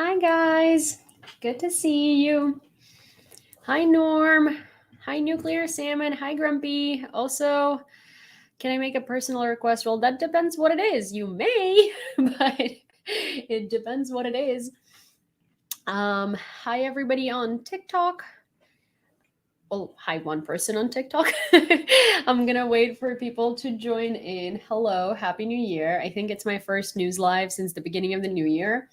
Hi, guys. Good to see you. Hi, Norm. Hi, Nuclear Salmon. Hi, Grumpy. Also, can I make a personal request? Well, that depends what it is. You may, but it depends what it is. Hi, everybody on TikTok. Well, hi, one person on TikTok. I'm gonna wait for people to join in. Hello, Happy New Year. I think it's my first news live since the beginning of the new year.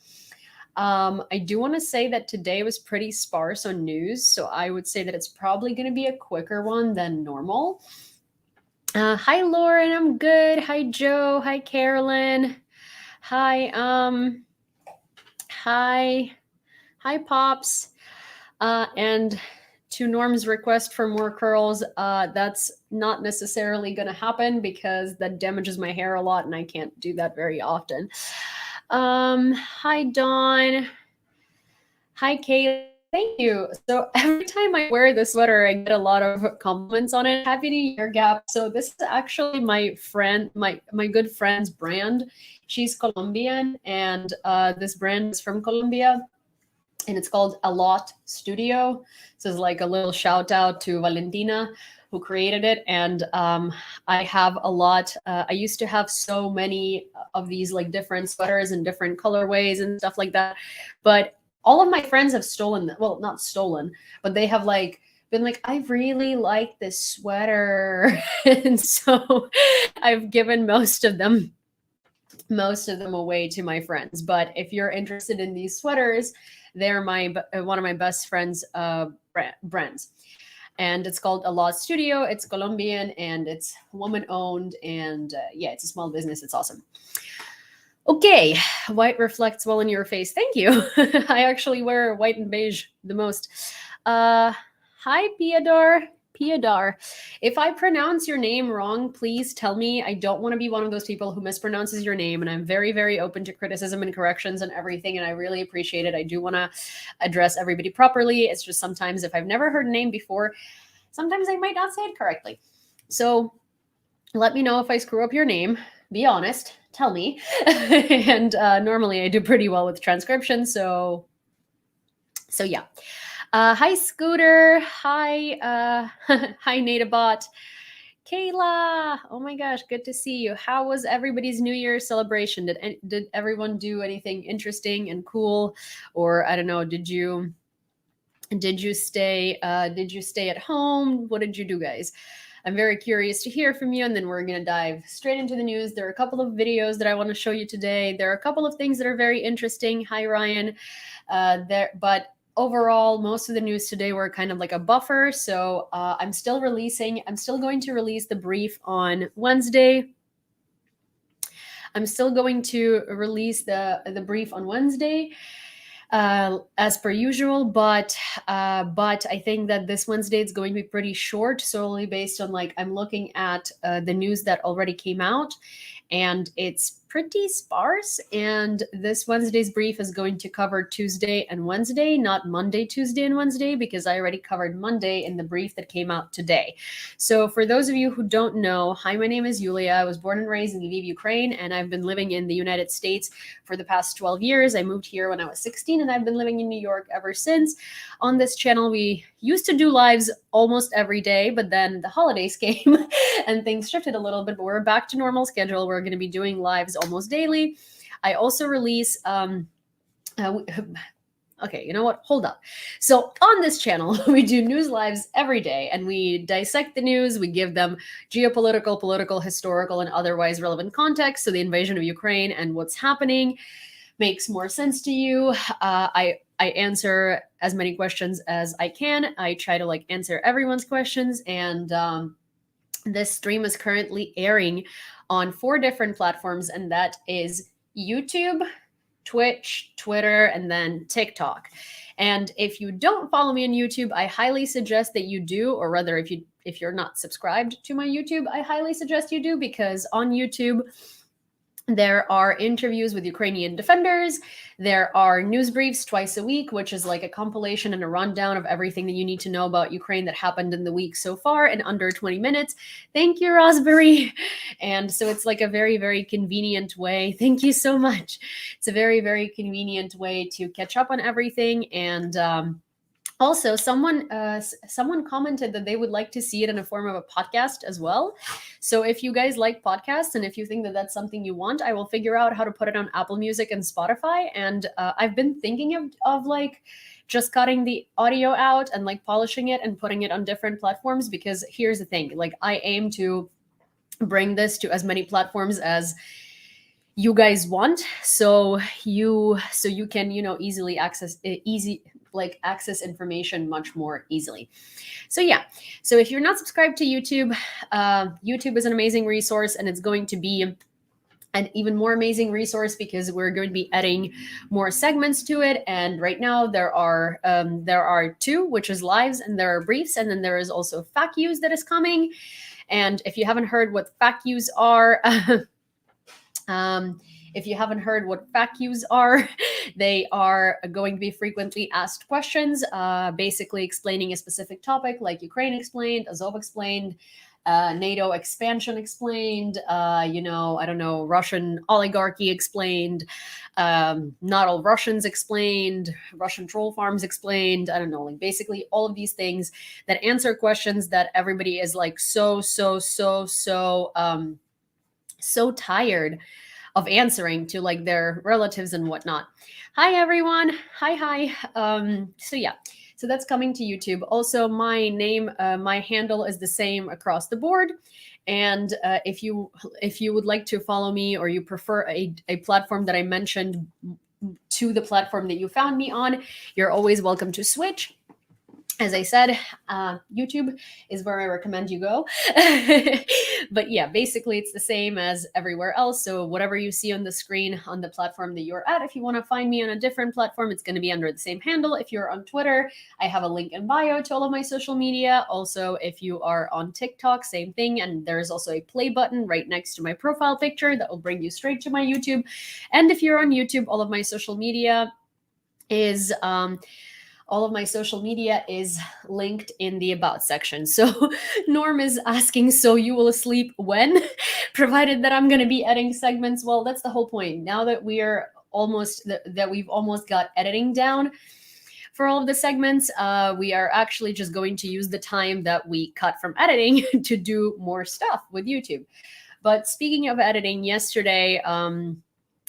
I do want to say that today was pretty sparse on news, so I would say that it's probably going to be a quicker one than normal. Hi, Lauren. I'm good. Hi, Joe. Hi, Carolyn. Hi, hi, hi, Pops. And to Norm's request for more curls, that's not necessarily going to happen because that damages my hair a lot, and I can't do that very often. Hi, Dawn. Hi, Kaylee. Thank you. So every time I wear this sweater, I get a lot of compliments on it. Happy New Year, Gap. So this is actually my friend, my good friend's brand. She's Colombian, and this brand is from Colombia, and it's called A Lot Studio. So it's like a little shout out to Valentina, who created it. And I have a lot. I used to have so many of these like different sweaters and different colorways and stuff like that, but all of my friends have stolen them. Well, not stolen, but they have like been like, I really like this sweater. And so I've given most of them away to my friends. But if you're interested in these sweaters, they're my one of my best friends brands, and it's called A Lot Studio. It's Colombian and it's woman owned, and yeah, it's a small business. It's awesome. Okay, white reflects well in your face. Thank you. I actually wear white and beige the most. Hi, Piadar. If I pronounce your name wrong, please tell me. I don't want to be one of those people who mispronounces your name, and I'm very, very open to criticism and corrections and everything, and I really appreciate it. I do want to address everybody properly. It's just sometimes if I've never heard a name before, sometimes I might not say it correctly. So let me know if I screw up your name. Be honest. Tell me. And normally I do pretty well with transcription. So yeah. Hi, Scooter. Hi, hi, Natabot. Kayla. Oh my gosh, good to see you. How was everybody's New Year's celebration? Did everyone do anything interesting and cool, or I don't know? Did you stay? Did you stay at home? What did you do, guys? I'm very curious to hear from you, and then we're going to dive straight into the news. There are a couple of videos that I want to show you today. There are a couple of things that are very interesting. Hi, Ryan. But overall, most of the news today were kind of like a buffer. So I'm still going to release the brief on Wednesday. I'm still going to release the brief on Wednesday. As per usual, but I think that this Wednesday it's going to be pretty short, solely based on like I'm looking at the news that already came out, and it's pretty sparse. And this Wednesday's brief is going to cover Tuesday and Wednesday, not Monday, Tuesday, and Wednesday, because I already covered Monday in the brief that came out today. So for those of you who don't know, hi, my name is Yulia. I was born and raised in Lviv, Ukraine, and I've been living in the United States for the past 12 years. I moved here when I was 16, and I've been living in New York ever since. On this channel, we used to do lives almost every day, but then the holidays came and things shifted a little bit, but we're back to normal schedule. We're going to be doing lives almost daily. I also release okay, you know what? Hold up. So on this channel, we do news lives every day, and we dissect the news. We give them geopolitical, political, historical, and otherwise relevant context. So the invasion of Ukraine and what's happening makes more sense to you. I answer as many questions as I can. I try to like answer everyone's questions, and this stream is currently airing on 4 different platforms, and that is YouTube, Twitch, Twitter, and then TikTok. And if you don't follow me on YouTube, I highly suggest that you do, or rather if you're not subscribed to my YouTube, I highly suggest you do, because on YouTube There are interviews with Ukrainian defenders. There are news briefs twice a week, which is like a compilation and a rundown of everything that you need to know about Ukraine that happened in the week so far in under 20 minutes. Thank you, Raspberry. And so it's like a very, very convenient way. Thank you so much. It's a very, very convenient way to catch up on everything. And also, someone commented that they would like to see it in a form of a podcast as well. So if you guys like podcasts and if you think that that's something you want, I will figure out how to put it on Apple Music and Spotify. And I've been thinking of like just cutting the audio out and like polishing it and putting it on different platforms, because here's the thing, like I aim to bring this to as many platforms as you guys want, so you can easily access information much more easily. So yeah, so if you're not subscribed to YouTube, YouTube is an amazing resource, and it's going to be an even more amazing resource because we're going to be adding more segments to it. And right now there are two, which is lives, and there are briefs, and then there is also FAQs that is coming. And if you haven't heard what FAQs are, if you haven't heard what FAQs are, they are going to be frequently asked questions, basically explaining a specific topic, like Ukraine explained, Azov explained, NATO expansion explained, I don't know, Russian oligarchy explained, not all Russians explained, Russian troll farms explained, I don't know, like basically all of these things that answer questions that everybody is like so tired of answering to like their relatives and whatnot. Hi everyone. Hi. So yeah, so that's coming to YouTube. Also, my name, my handle is the same across the board. And if you would like to follow me, or you prefer a platform that I mentioned to the platform that you found me on, you're always welcome to switch. As I said, YouTube is where I recommend you go. But yeah, basically it's the same as everywhere else. So whatever you see on the screen on the platform that you're at, if you want to find me on a different platform, it's going to be under the same handle. If you're on Twitter, I have a link in bio to all of my social media. Also, if you are on TikTok, same thing. And there's also a play button right next to my profile picture that will bring you straight to my YouTube. And if you're on YouTube, all of my social media is linked in the about section. So Norm is asking, so you will sleep when? Provided that I'm going to be editing segments. Well, that's the whole point. Now that we've almost got editing down for all of the segments, we are actually just going to use the time that we cut from editing to do more stuff with YouTube. But speaking of editing, yesterday,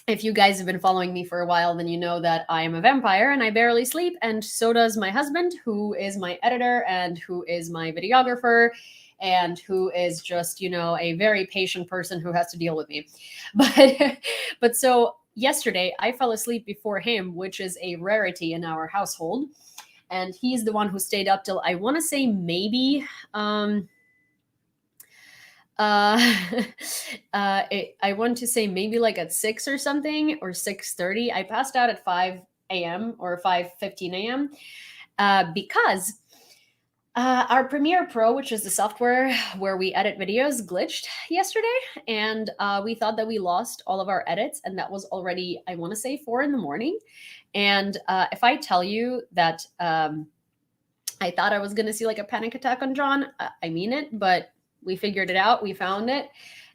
if you guys have been following me for a while, then you know that I am a vampire and I barely sleep, and so does my husband, who is my editor and who is my videographer and who is just, a very patient person who has to deal with me. But so yesterday I fell asleep before him, which is a rarity in our household. And he's the one who stayed up till, I want to say maybe I want to say maybe like at 6 or something, or 6:30. I passed out at 5 a.m. or 5:15 a.m. Because our Premiere Pro, which is the software where we edit videos, glitched yesterday, and we thought that we lost all of our edits, and that was already, I want to say, 4 in the morning. And if I tell you that I thought I was going to see like a panic attack on John, I mean it, but we figured it out. We found it.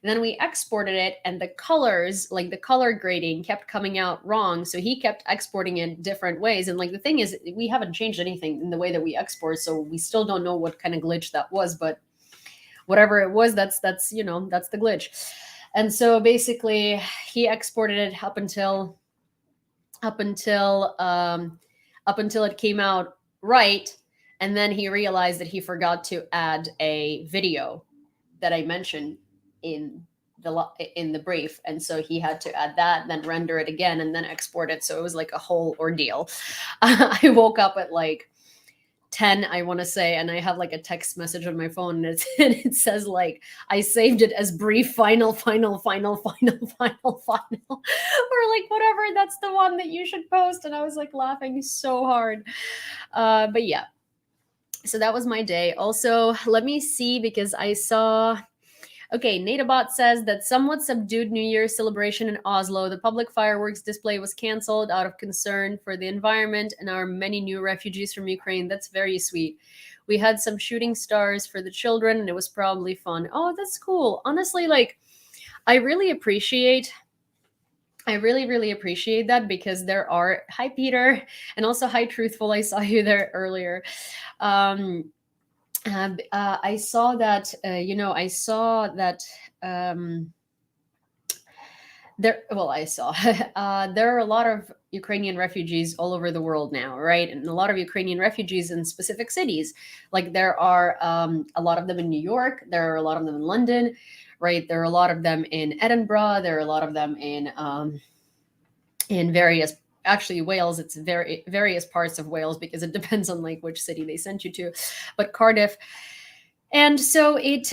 And then we exported it, and the colors, like the color grading, kept coming out wrong. So he kept exporting it different ways. And like the thing is, we haven't changed anything in the way that we export, so we still don't know what kind of glitch that was. But whatever it was, that's that's the glitch. And so basically, he exported it up until it came out right, and then he realized that he forgot to add a video that I mentioned in the brief, and so he had to add that, then render it again, and then export it. So it was like a whole ordeal. I woke up at like 10, I want to say, and I have like a text message on my phone, and it says like, I saved it as brief final, or like whatever, that's the one that you should post. And I was like laughing so hard. But yeah, so that was my day. Also, let me see, because I saw Okay, Natabot says that somewhat subdued New Year's celebration in Oslo. The public fireworks display was canceled out of concern for the environment and our many new refugees from Ukraine. That's very sweet. We had some shooting stars for the children, and it was probably fun. Oh, that's cool. Honestly, like, I really appreciate I really, really appreciate that because there are, hi Peter, and also hi Truthful. I saw you there earlier. Um, I saw that, I saw that um, there. Well, I saw there are a lot of Ukrainian refugees all over the world now, right? And a lot of Ukrainian refugees in specific cities. Like there are a lot of them in New York. There are a lot of them in London, right? There are a lot of them in Edinburgh. There are a lot of them in various, actually Wales, it's very various parts of Wales because it depends on like which city they sent you to, but Cardiff. And so it's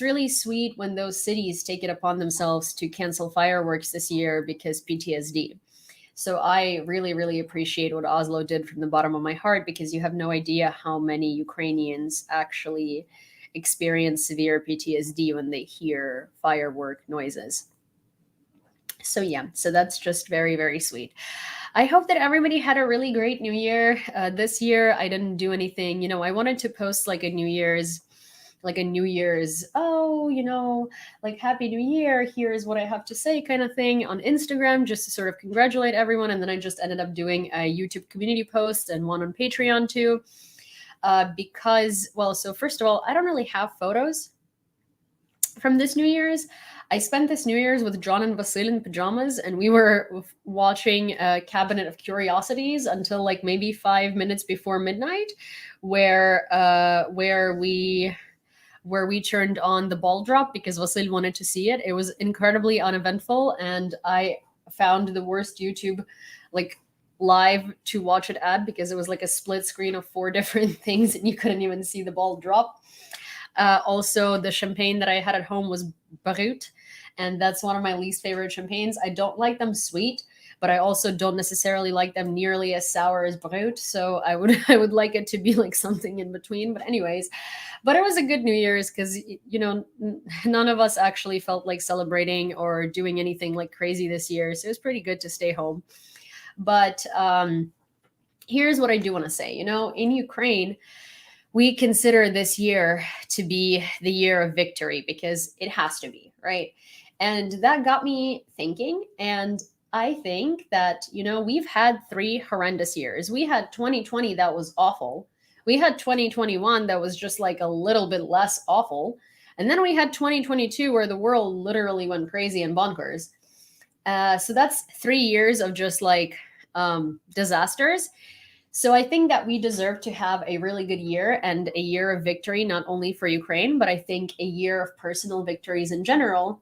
really sweet when those cities take it upon themselves to cancel fireworks this year because PTSD. So I really, really appreciate what Oslo did from the bottom of my heart, because you have no idea how many Ukrainians actually experience severe PTSD when they hear firework noises. So yeah, so that's just very, very sweet. I hope that everybody had a really great new year. This year I didn't do anything. I wanted to post like a New Year's, oh, like Happy New Year, here's what I have to say kind of thing on Instagram, just to sort of congratulate everyone. And then I just ended up doing a YouTube community post and one on Patreon too. Because, well, so first of all, I don't really have photos from this New Year's. I spent this New Year's with John and Vasil in pajamas, and we were watching a Cabinet of Curiosities until like maybe 5 minutes before midnight, where we turned on the ball drop because Vasil wanted to see it. It was incredibly uneventful, and I found the worst YouTube like live to watch it at, because it was like a split screen of 4 different things and you couldn't even see the ball drop. Also, the champagne that I had at home was Brut, and that's one of my least favorite champagnes. I don't like them sweet, but I also don't necessarily like them nearly as sour as Brut. So I would I would like it to be like something in between. But anyways, but it was a good New Year's because none of us actually felt like celebrating or doing anything like crazy this year. So it was pretty good to stay home. But here's what I do want to say. In Ukraine, we consider this year to be the year of victory because it has to be, right? And that got me thinking. And I think that, we've had 3 horrendous years. We had 2020 that was awful. We had 2021 that was just like a little bit less awful. And then we had 2022 where the world literally went crazy and bonkers. So that's 3 years of just like disasters. So I think that we deserve to have a really good year and a year of victory, not only for Ukraine, but I think a year of personal victories in general.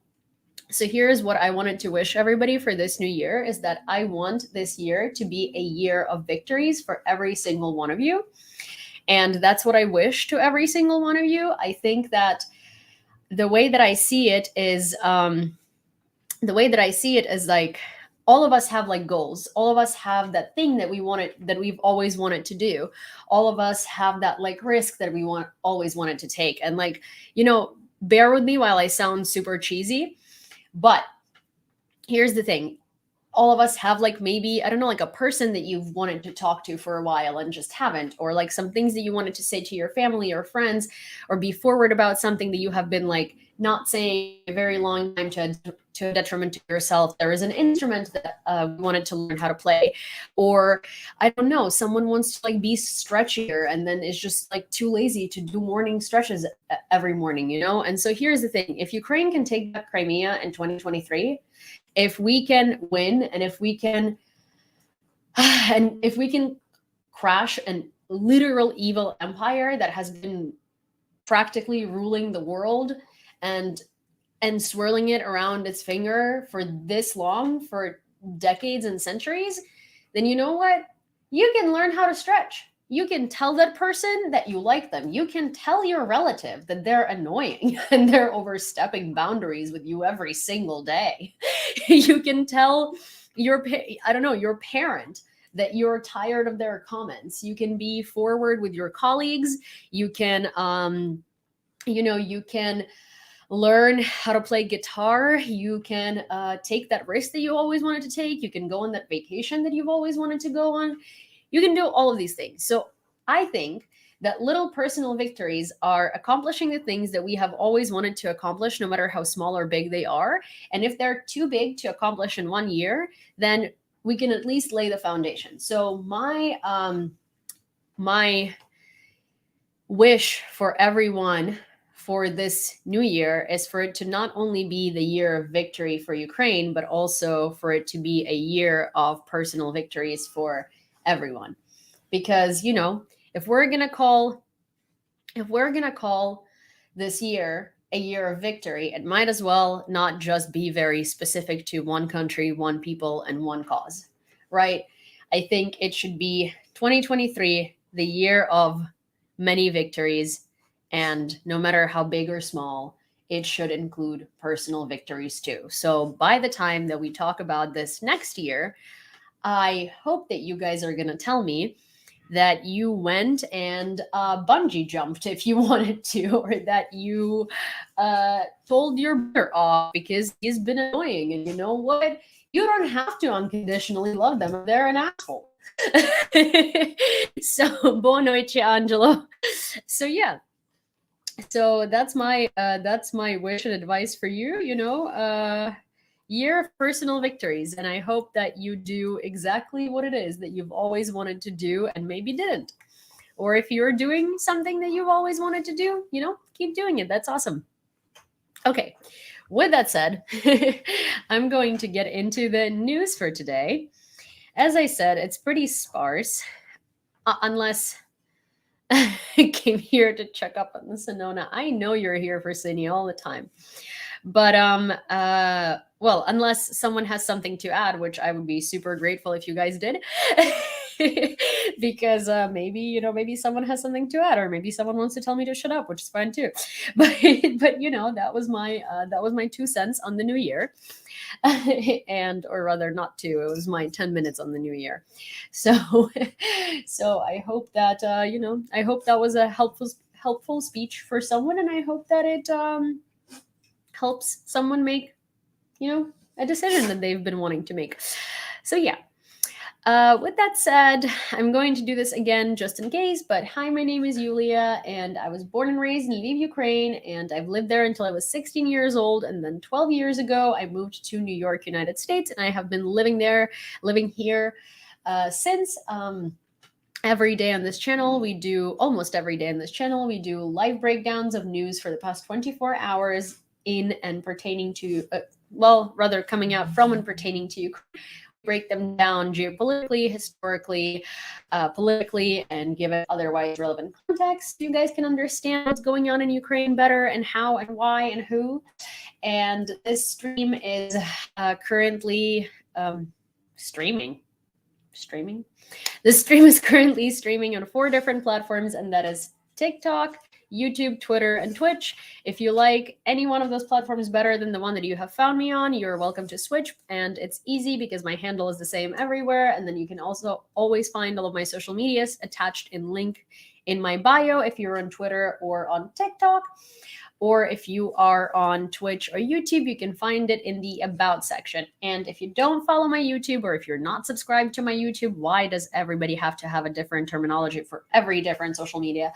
So here's what I wanted to wish everybody for this new year is that I want this year to be a year of victories for every single one of you. And that's what I wish to every single one of you. I think that the way that I see it is like all of us have like goals. All of us have that thing that we've always wanted to do. All of us have that like risk that we always wanted to take. And like, bear with me while I sound super cheesy, but here's the thing. All of us have like, maybe, I don't know, like a person that you've wanted to talk to for a while and just haven't, or like some things that you wanted to say to your family or friends, or be forward about something that you have been like not saying a very long time to a detriment to yourself. There is an instrument that we wanted to learn how to play, or I don't know, someone wants to like be stretchier and then is just like too lazy to do morning stretches every morning, And so here's the thing. If Ukraine can take back Crimea in 2023, if we can win, and if we can crash an literal evil empire that has been practically ruling the world and swirling it around its finger for this long, for decades and centuries, then you know what? You can learn how to stretch. You can tell that person that you like them. You can tell your relative that they're annoying and they're overstepping boundaries with you every single day. You can tell your parent that you're tired of their comments. You can be forward with your colleagues. You can learn how to play guitar. You can take that risk that you always wanted to take. You can go on that vacation that you've always wanted to go on. You can do all of these things. So I think that little personal victories are accomplishing the things that we have always wanted to accomplish, no matter how small or big they are. And if they're too big to accomplish in 1 year, then we can at least lay the foundation. So my wish for everyone for this new year is for it to not only be the year of victory for Ukraine, but also for it to be a year of personal victories for everyone. Because, you know, if we're going to call this year a year of victory, it might as well not just be very specific to one country, one people, and one cause, right? I think it should be 2023, the year of many victories, and no matter how big or small, it should include personal victories too. So by the time that we talk about this next year, I hope that you guys are going to tell me that you went and bungee jumped if you wanted to, or that you told your brother off because he's been annoying. And you know what? You don't have to unconditionally love them if they're an asshole. So, buon noite, Angelo. So, yeah. So that's my wish and advice for you. You know, year of personal victories, and I hope that you do exactly what it is that you've always wanted to do and maybe didn't. Or if you're doing something that you've always wanted to do, you know, keep doing it. That's awesome. Okay, with that said, I'm going to get into the news for today. As I said, it's pretty sparse, unless I came here to check up on the Sonona. I know you're here for Sydney all the time. But well, unless someone has something to add, which I would be super grateful if you guys did. Because maybe, you know, maybe someone has something to add, or maybe someone wants to tell me to shut up, which is fine too. But you know, that was my 2 cents on the new year. And or rather not 2, it was my 10 minutes on the new year. So so I hope that you know, I hope that was a helpful speech for someone, and I hope that it helps someone make, you know, a decision that they've been wanting to make. So yeah. With that said, I'm going to do this again just in case, but hi, my name is Yulia, and I was born and raised in Lviv, Ukraine, and I've lived there until I was 16 years old, and then 12 years ago, I moved to New York, United States, and I have been living here since. Every day on this channel, almost every day on this channel, we do live breakdowns of news for the past 24 hours in and pertaining to, coming out from and pertaining to Ukraine. Break them down geopolitically, historically, politically, and give it otherwise relevant context. You guys can understand what's going on in Ukraine better, and how and why and who. And this stream is currently streaming. This stream is currently streaming on 4 different platforms, and that is TikTok, YouTube, Twitter, and Twitch. If you like any one of those platforms better than the one that you have found me on, you're welcome to switch. And it's easy because my handle is the same everywhere. And then you can also always find all of my social medias attached in link in my bio if you're on Twitter or on TikTok. Or if you are on Twitch or YouTube, you can find it in the About section. And if you don't follow my YouTube, or if you're not subscribed to my YouTube, why does everybody have to have a different terminology for every different social media?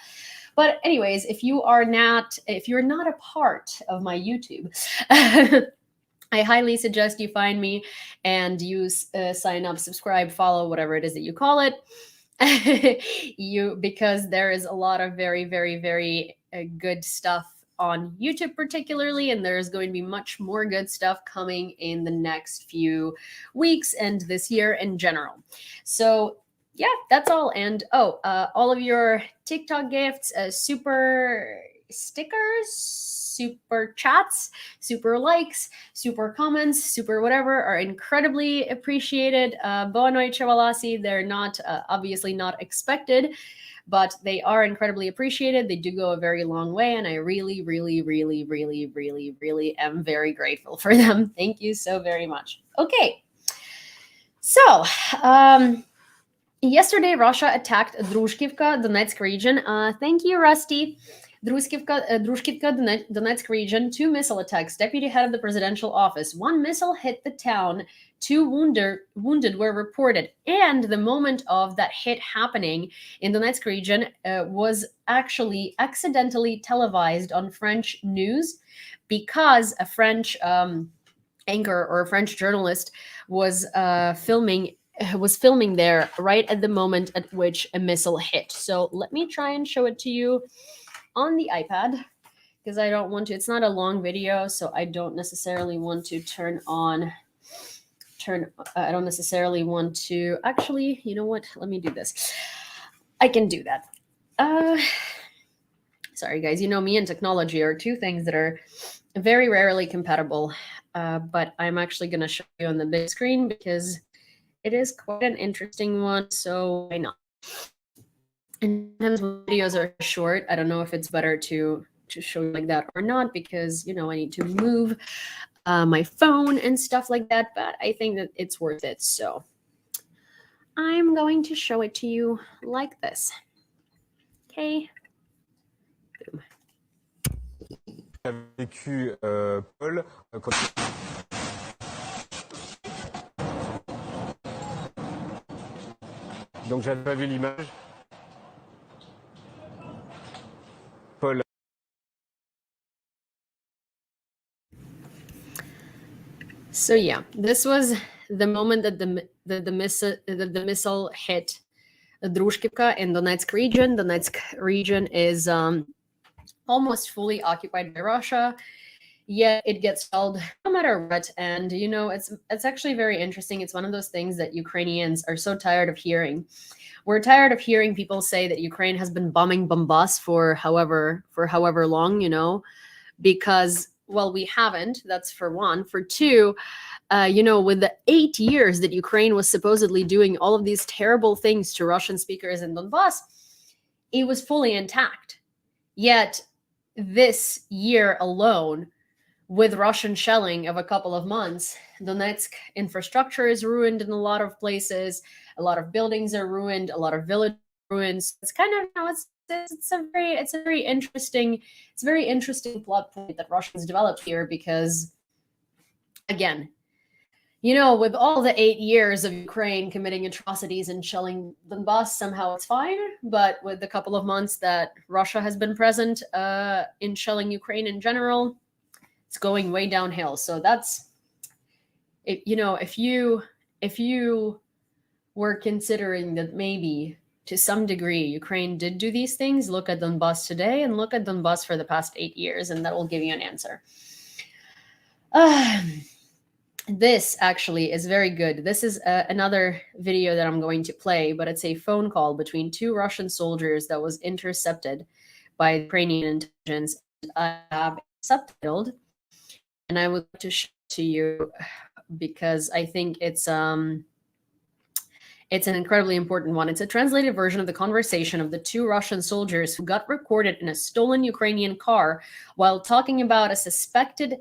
But anyways, if you're not a part of my YouTube, I highly suggest you find me and you sign up, subscribe, follow, whatever it is that you call it. Because there is a lot of very, very, very good stuff on YouTube particularly, and there's going to be much more good stuff coming in the next few weeks and this year in general. So yeah, that's all. And all of your TikTok gifts, super stickers, super chats, super likes, super comments, super whatever are incredibly appreciated. Boa noite, Chavalasi. They're not obviously not expected, but they are incredibly appreciated. They do go a very long way, and I really, really, really, really, really, really am very grateful for them. Thank you so very much. Okay, so yesterday Russia attacked Druzhkivka, Donetsk region. Thank you, Rusty. Drushkivka, Donetsk region, 2 missile attacks. Deputy head of the presidential office. 1 missile hit the town. 2 wounded were reported. And the moment of that hit happening in Donetsk region was actually accidentally televised on French news because a French anchor or a French journalist was filming there right at the moment at which a missile hit. So let me try and show it to you on the iPad because I don't want to. It's not a long video, so I don't necessarily want to I don't necessarily want to. Actually, you know what? Let me do this. I can do that. Sorry, guys. You know, me and technology are two things that are very rarely compatible. But I'm actually going to show you on the big screen because it is quite an interesting one. So why not? And sometimes videos are short. I don't know if it's better to show you like that or not because, you know, I need to move my phone and stuff like that. But I think that it's worth it. So I'm going to show it to you like this. Okay. Boom. Vécu Paul quand... Donc j'avais pas vu l'image. Paul. So yeah, this was the moment that the missile hit Drushkivka in Donetsk region. Donetsk region is almost fully occupied by Russia, yet it gets held no matter what. And you know, it's actually very interesting. It's one of those things that Ukrainians are so tired of hearing. We're tired of hearing people say that Ukraine has been bombing Donbass for however long, you know, because, well, we haven't. That's for one. For two, you know, with the 8 years that Ukraine was supposedly doing all of these terrible things to Russian speakers in Donbass, it was fully intact. Yet this year alone, with Russian shelling of a couple of months, Donetsk infrastructure is ruined in a lot of places. A lot of buildings are ruined. A lot of villages are ruined. It's kind of, you know, it's a very interesting plot point that Russians developed here because, again, you know, with all the 8 years of Ukraine committing atrocities and shelling Donbass, somehow it's fine. But with the couple of months that Russia has been present in shelling Ukraine in general, it's going way downhill. So that's, you know, if you were considering that maybe to some degree Ukraine did do these things, look at Donbass today and look at Donbass for the past 8 years, and that will give you an answer. This actually is very good. This is another video that I'm going to play, but it's a phone call between 2 Russian soldiers that was intercepted by Ukrainian intelligence. I have subtitled, and I would like to show it to you because I think it's an incredibly important one. It's a translated version of the conversation of the 2 Russian soldiers who got recorded in a stolen Ukrainian car while talking about a suspected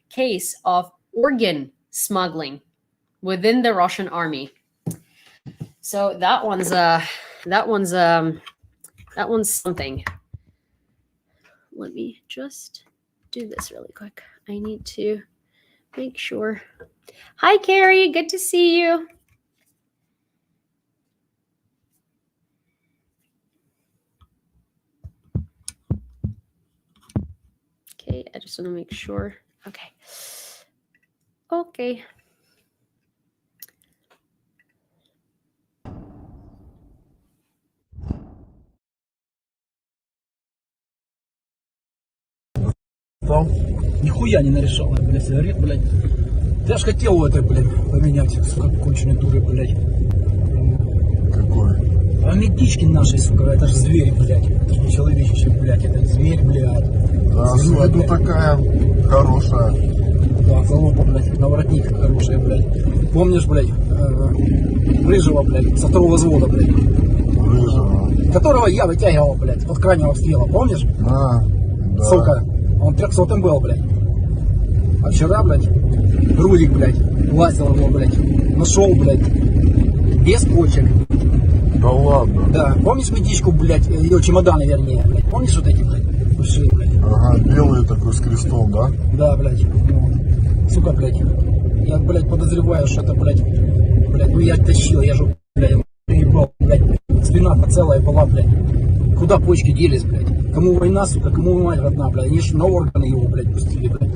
case of organ smuggling within the Russian army. So that one's something. Let me just do this really quick. I need to make sure. Hi, Carrie. Good to see you. Okay, I just want to make sure. Okay. Okay. Нихуя не нарешал, блядь, сигарет, блядь. Я ж хотел это, блядь, поменять, сука, конченые дуры, блядь. Какой? А медички наши, сука, это же зверь, блядь. Это же не человечище, блядь, это зверь, блядь. А свадьба такая хорошая. Да, залупа, блядь, на воротник хорошая, блядь. Помнишь, блядь, Рыжего, блядь, со 2-го взвода, блядь. Рыжего. Которого я вытягивал, блядь, от крайнего обстрела, помнишь? А, да. Сука, он 300-м был, блядь. А вчера, блядь, Рудик, блядь, лазил его, блядь, нашел, блядь, без почек. Да ладно. Да, помнишь медичку, блядь, ее чемоданы, вернее, блядь, помнишь вот эти, блядь? Пиши, блядь. Ага, белый такой с крестом, да? Да, блядь. Ну, сука, блядь. Я, блядь, подозреваю, что это, блядь, ну я тащил, я же, блядь, ебал, блядь. Спина-то целая была, блядь. Куда почки делись, блядь? Кому война, сука, кому мать родна, блядь? Они ж на органы его, блядь, пустили, блядь.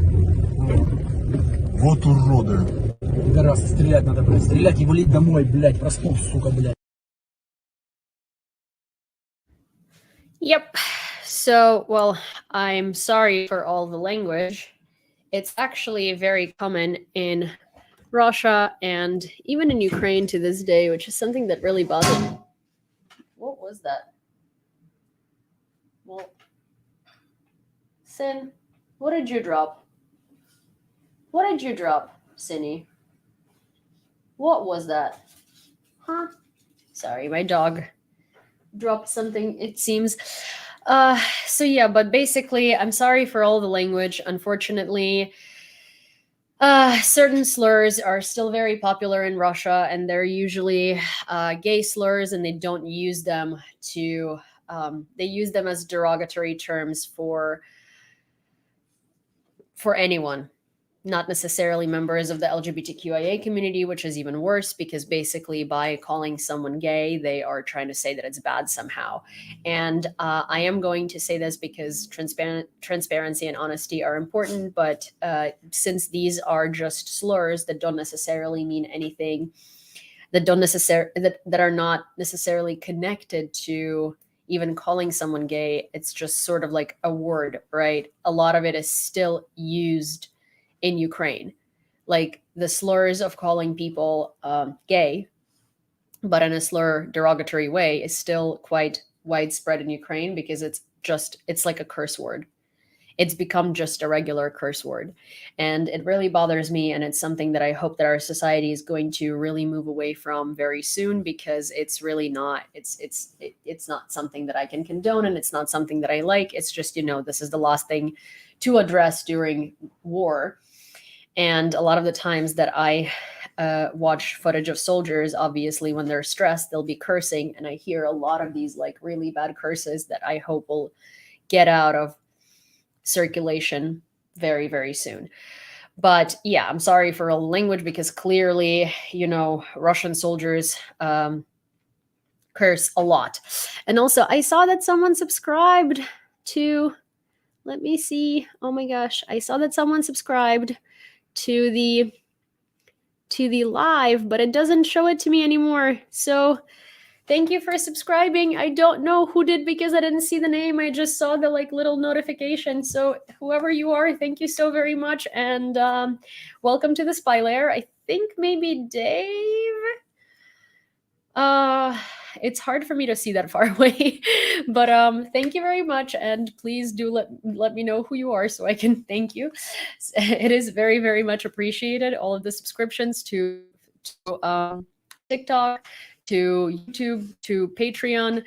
Вот уроды. Пидорасы, стрелять надо, блядь. Стрелять и валить домой, блядь. Проспал, сука, блядь. Yep. So, well, I'm sorry for all the language. It's actually very common in Russia and even in Ukraine to this day, which is something that really bothered me. What was that? Well, Sin, what did you drop? What did you drop, Sinny? What was that? Huh? Sorry, my dog dropped something, it seems. So yeah, but basically, I'm sorry for all the language. Unfortunately, certain slurs are still very popular in Russia, and they're usually gay slurs, and they don't use them to. They use them as derogatory terms for anyone, not necessarily members of the LGBTQIA community, which is even worse because basically by calling someone gay, they are trying to say that it's bad somehow. And I am going to say this because transparency and honesty are important, but since these are just slurs that don't necessarily mean anything, that are not necessarily connected to even calling someone gay, it's just sort of like a word, right? A lot of it is still used in Ukraine. Like the slurs of calling people gay, but in a slur derogatory way, is still quite widespread in Ukraine because it's like a curse word. It's become just a regular curse word. And it really bothers me. And it's something that I hope that our society is going to really move away from very soon, because it's really not, it's not something that I can condone, and it's not something that I like. It's just, this is the last thing to address during war. And a lot of the times that I watch footage of soldiers, obviously when they're stressed, they'll be cursing. And I hear a lot of these like really bad curses that I hope will get out of circulation very, very soon. But yeah, I'm sorry for all the language, because clearly, Russian soldiers curse a lot. And also, I saw that someone subscribed to, let me see. Oh my gosh, I saw that someone subscribed to the live, but it doesn't show it to me anymore. So thank you for subscribing. I don't know who did because I didn't see the name. I just saw the little notification. So whoever you are, thank you so very much. And welcome to the Spy Lair. I think maybe Dave. It's hard for me to see that far away, but thank you very much, and please do let me know who you are so I can thank you. It is very, very much appreciated. All of the subscriptions to TikTok, to YouTube, to Patreon,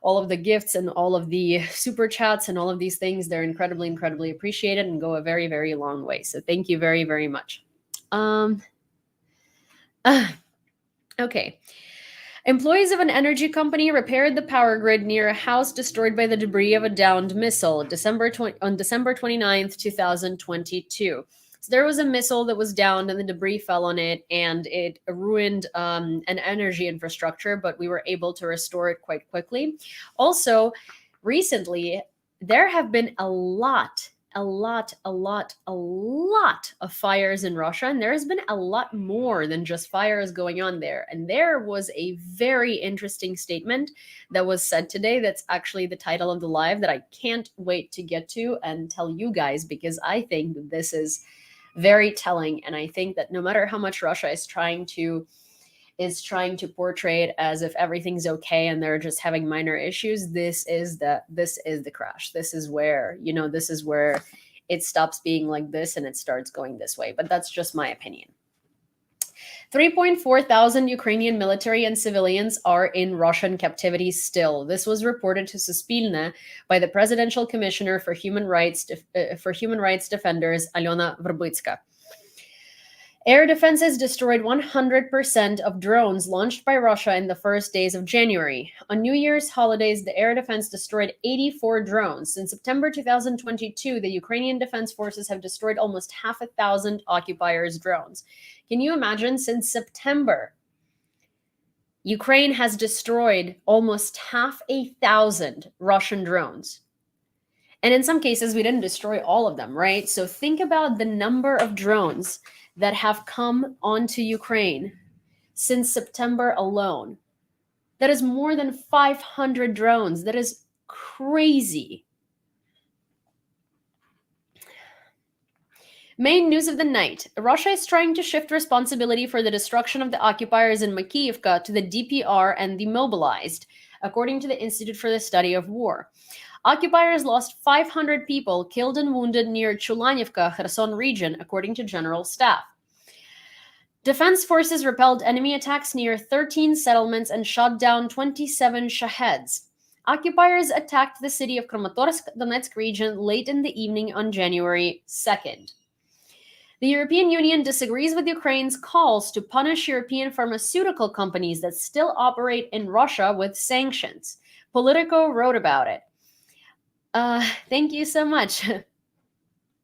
all of the gifts and all of the super chats and all of these things, they're incredibly, incredibly appreciated and go a very, very long way. So thank you very, very much. Okay. Employees of an energy company repaired the power grid near a house destroyed by the debris of a downed missile on December 29th, 2022. So there was a missile that was downed and the debris fell on it, and it ruined an energy infrastructure, but we were able to restore it quite quickly. Also, recently, there have been a lot of fires in Russia, and there has been a lot more than just fires going on there. And there was a very interesting statement that was said today that's actually the title of the live that I can't wait to get to and tell you guys, because I think that this is very telling. And I think that no matter how much Russia is trying to portray it as if everything's okay and they're just having minor issues, this is the crash. This is where it stops being like this and it starts going this way. But that's just my opinion. 3.4 thousand Ukrainian military and civilians are in Russian captivity still. This was reported to Suspilne by the Presidential Commissioner for Human Rights Defenders, Alena Verbitska. Air defenses destroyed 100% of drones launched by Russia in the first days of January. On New Year's holidays, the air defense destroyed 84 drones. Since September 2022, the Ukrainian Defense Forces have destroyed almost 1,000 occupiers' drones. Can you imagine? Since September, Ukraine has destroyed almost 1,000 Russian drones. And in some cases, we didn't destroy all of them, right? So think about the number of drones that have come onto Ukraine since September alone. That is more than 500 drones. That is crazy. Main news of the night. Russia is trying to shift responsibility for the destruction of the occupiers in Makiivka to the DPR and the mobilized, according to the Institute for the Study of War. Occupiers lost 500 people killed and wounded near Chulanivka, Kherson region, according to General Staff. Defense forces repelled enemy attacks near 13 settlements and shot down 27 Shaheds. Occupiers attacked the city of Kramatorsk, Donetsk region late in the evening on January 2nd. The European Union disagrees with Ukraine's calls to punish European pharmaceutical companies that still operate in Russia with sanctions. Politico wrote about it. Thank you so much.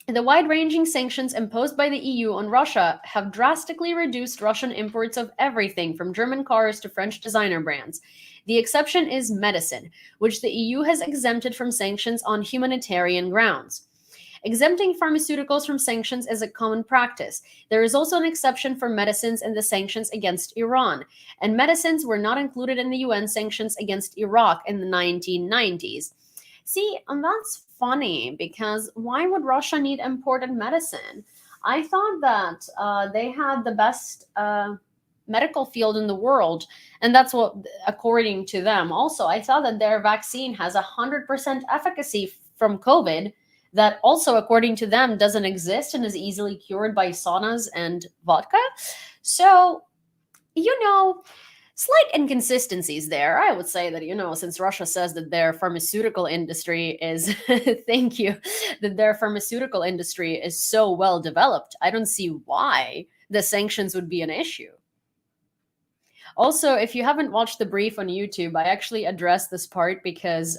The wide-ranging sanctions imposed by the EU on Russia have drastically reduced Russian imports of everything from German cars to French designer brands. The exception is medicine, which the EU has exempted from sanctions on humanitarian grounds. Exempting pharmaceuticals from sanctions is a common practice. There is also an exception for medicines in the sanctions against Iran, and medicines were not included in the UN sanctions against Iraq in the 1990s. See, and that's funny because why would Russia need imported medicine? I thought that they had the best medical field in the world, and that's what, according to them. Also, I thought that their vaccine has 100% efficacy from COVID that also, according to them, doesn't exist and is easily cured by saunas and vodka. So, slight inconsistencies there. I would say that, since Russia says that their pharmaceutical industry is, thank you, that their pharmaceutical industry is so well developed, I don't see why the sanctions would be an issue. Also, if you haven't watched the brief on YouTube, I actually addressed this part because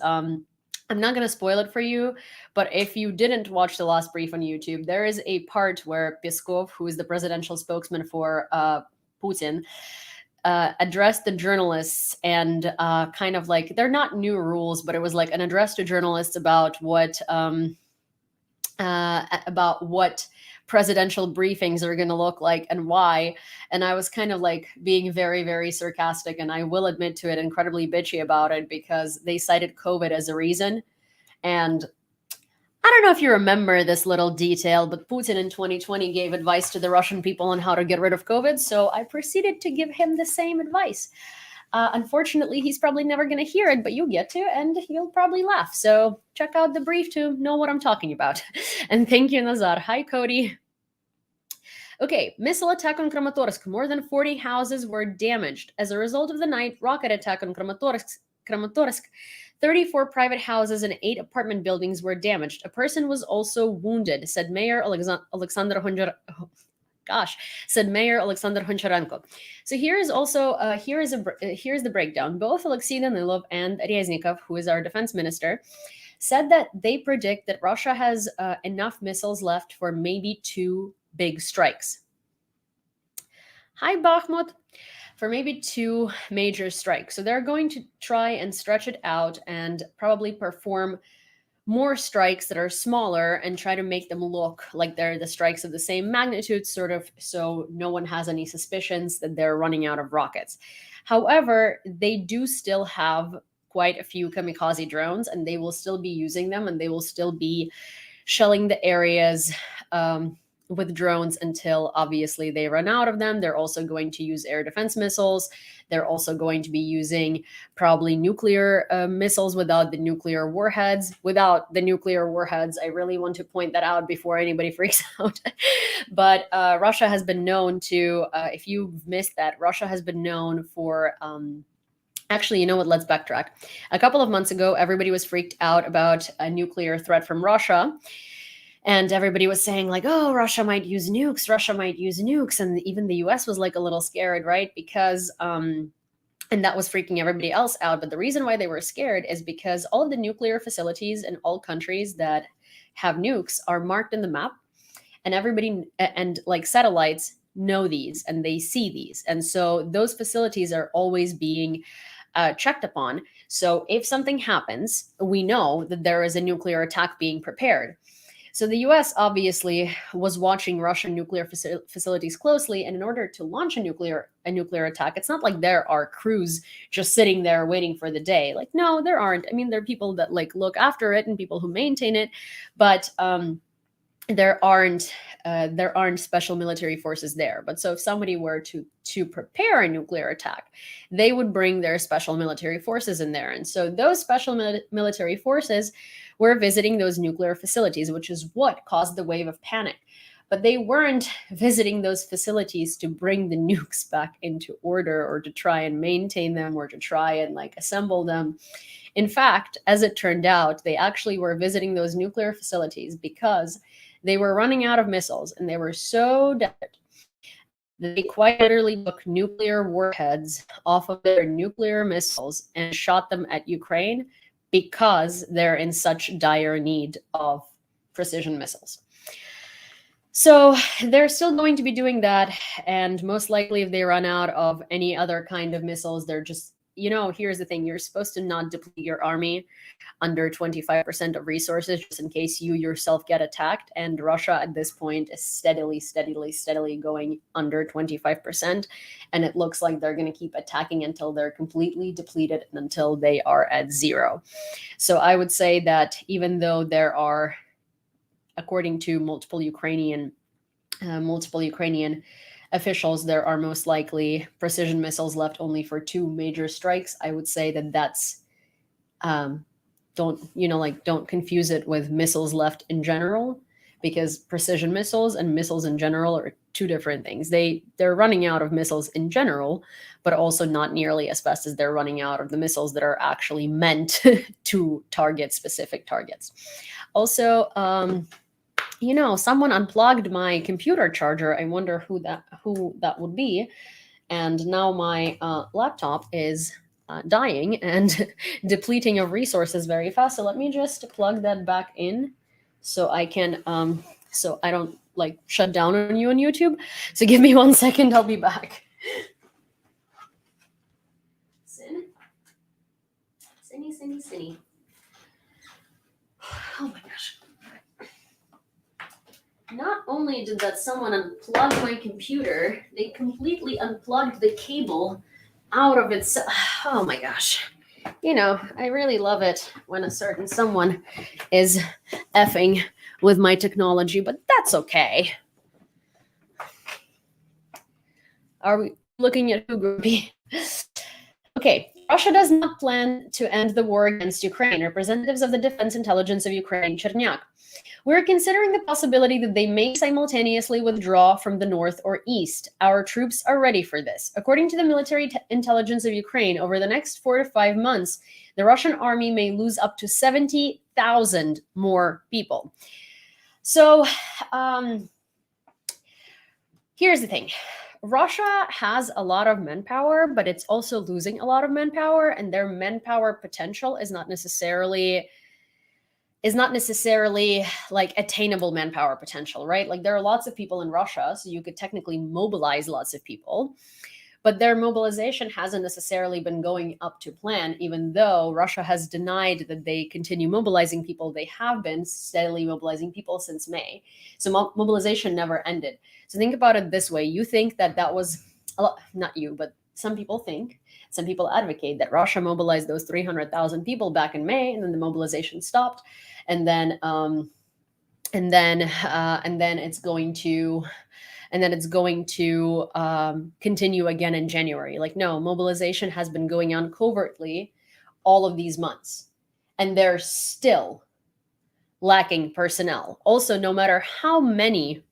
I'm not going to spoil it for you, but if you didn't watch the last brief on YouTube, there is a part where Peskov, who is the presidential spokesman for Putin, addressed the journalists and kind of like, they're not new rules, but it was like an address to journalists about what presidential briefings are going to look like and why. And I was kind of like being very, very sarcastic, and I will admit to it, incredibly bitchy about it because they cited COVID as a reason. And I don't know if you remember this little detail, but Putin in 2020 gave advice to the Russian people on how to get rid of COVID. So I proceeded to give him the same advice. Unfortunately, he's probably never going to hear it, but you get to, and you'll probably laugh. So check out the brief to know what I'm talking about. And thank you, Nazar. Hi, Cody. Okay, missile attack on Kramatorsk. More than 40 houses were damaged. As a result of the night rocket attack on Kramatorsk, 34 private houses and 8 apartment buildings were damaged. A person was also wounded, said Mayor Alexander Honcharenko. So here's the breakdown. Both Alexei Danilov and Reznikov, who is our defense minister, said that they predict that Russia has enough missiles left for maybe 2 big strikes. Hi, Bakhmut. For maybe 2 major strikes. So they're going to try and stretch it out and probably perform more strikes that are smaller and try to make them look like they're the strikes of the same magnitude, sort of, so no one has any suspicions that they're running out of rockets. However, they do still have quite a few kamikaze drones, and they will still be using them, and they will still be shelling the areas with drones until obviously they run out of them. They're also going to use air defense missiles. They're also going to be using probably nuclear missiles without the nuclear warheads. Without the nuclear warheads, I really want to point that out before anybody freaks out. But Russia has been known to, if you've missed that, Russia has been known for actually, you know what? Let's backtrack. A couple of months ago, everybody was freaked out about a nuclear threat from Russia. And everybody was saying like, oh, Russia might use nukes, Russia might use nukes. And even the US was like a little scared, right? Because and that was freaking everybody else out. But the reason why they were scared is because all of the nuclear facilities in all countries that have nukes are marked in the map, and everybody and like satellites know these and they see these. And so those facilities are always being checked upon. So if something happens, we know that there is a nuclear attack being prepared. So the US obviously was watching Russian nuclear facilities closely, and in order to launch a nuclear attack, it's not like there are crews just sitting there waiting for the day. Like, no, there aren't. I mean, there are people that like look after it and people who maintain it, but there aren't special military forces there. But so if somebody were to prepare a nuclear attack, they would bring their special military forces in there. And so those special military forces were visiting those nuclear facilities, which is what caused the wave of panic. But they weren't visiting those facilities to bring the nukes back into order or to try and maintain them or to try and like assemble them. In fact, as it turned out, they actually were visiting those nuclear facilities because they were running out of missiles, and they were so desperate that they quite literally took nuclear warheads off of their nuclear missiles and shot them at Ukraine because they're in such dire need of precision missiles. So they're still going to be doing that, and most likely if they run out of any other kind of missiles, they're just, here's the thing, you're supposed to not deplete your army under 25% of resources just in case you yourself get attacked. And Russia at this point is steadily going under 25. And it looks like they're going to keep attacking until they're completely depleted and until they are at zero. So I would say that even though there are, according to multiple Ukrainian officials, there are most likely precision missiles left only for 2 major strikes. I would say that that's don't confuse it with missiles left in general, because precision missiles and missiles in general are 2 different things. They're running out of missiles in general, but also not nearly as fast as they're running out of the missiles that are actually meant to target specific targets. Also, someone unplugged my computer charger. I wonder who that would be. And now my laptop is dying and depleting of resources very fast. So let me just plug that back in so I can, so I don't like shut down on you on YouTube. So give me 1 second, I'll be back. Cinny. Oh my gosh. Not only did that someone unplug my computer, they completely unplugged the cable out of its. Oh my gosh. I really love it when a certain someone is effing with my technology, but that's okay. Are we looking at who groupie? Okay. Russia does not plan to end the war against Ukraine. Representatives of the Defense Intelligence of Ukraine, Cherniak, we're considering the possibility that they may simultaneously withdraw from the north or east. Our troops are ready for this. According to the military intelligence of Ukraine, over the next 4 to 5 months, the Russian army may lose up to 70,000 more people. So here's the thing. Russia has a lot of manpower, but it's also losing a lot of manpower, and their manpower potential is not necessarily like attainable manpower potential, right? Like there are lots of people in Russia, so you could technically mobilize lots of people, but their mobilization hasn't necessarily been going up to plan, even though Russia has denied that they continue mobilizing people. They have been steadily mobilizing people since May. So mobilization never ended. So think about it this way. You think that was, not you, but some people advocate that Russia mobilized those 300,000 people back in May, and then the mobilization stopped. And then it's going to continue again in January. Like, no, mobilization has been going on covertly all of these months, and they're still lacking personnel. Also, no matter how many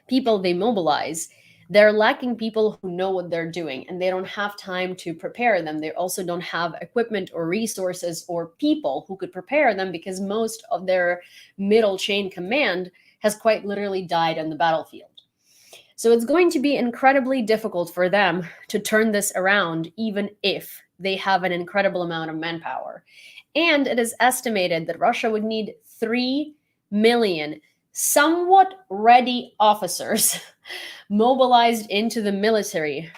people they mobilize, They're lacking people who know what they're doing, and they don't have time to prepare them. They also don't have equipment or resources or people who could prepare them, because most of their middle chain command has quite literally died on the battlefield. So it's going to be incredibly difficult for them to turn this around, even if they have an incredible amount of manpower. And it is estimated that Russia would need 3 million somewhat ready officers mobilized into the military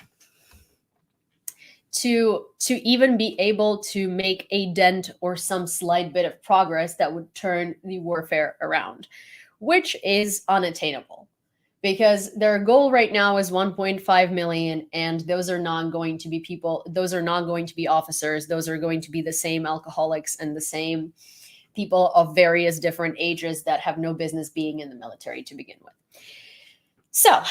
to even be able to make a dent or some slight bit of progress that would turn the warfare around, which is unattainable, because their goal right now is 1.5 million, and those are not going to be people, those are not going to be officers, those are going to be the same alcoholics and the same people of various different ages that have no business being in the military to begin with. So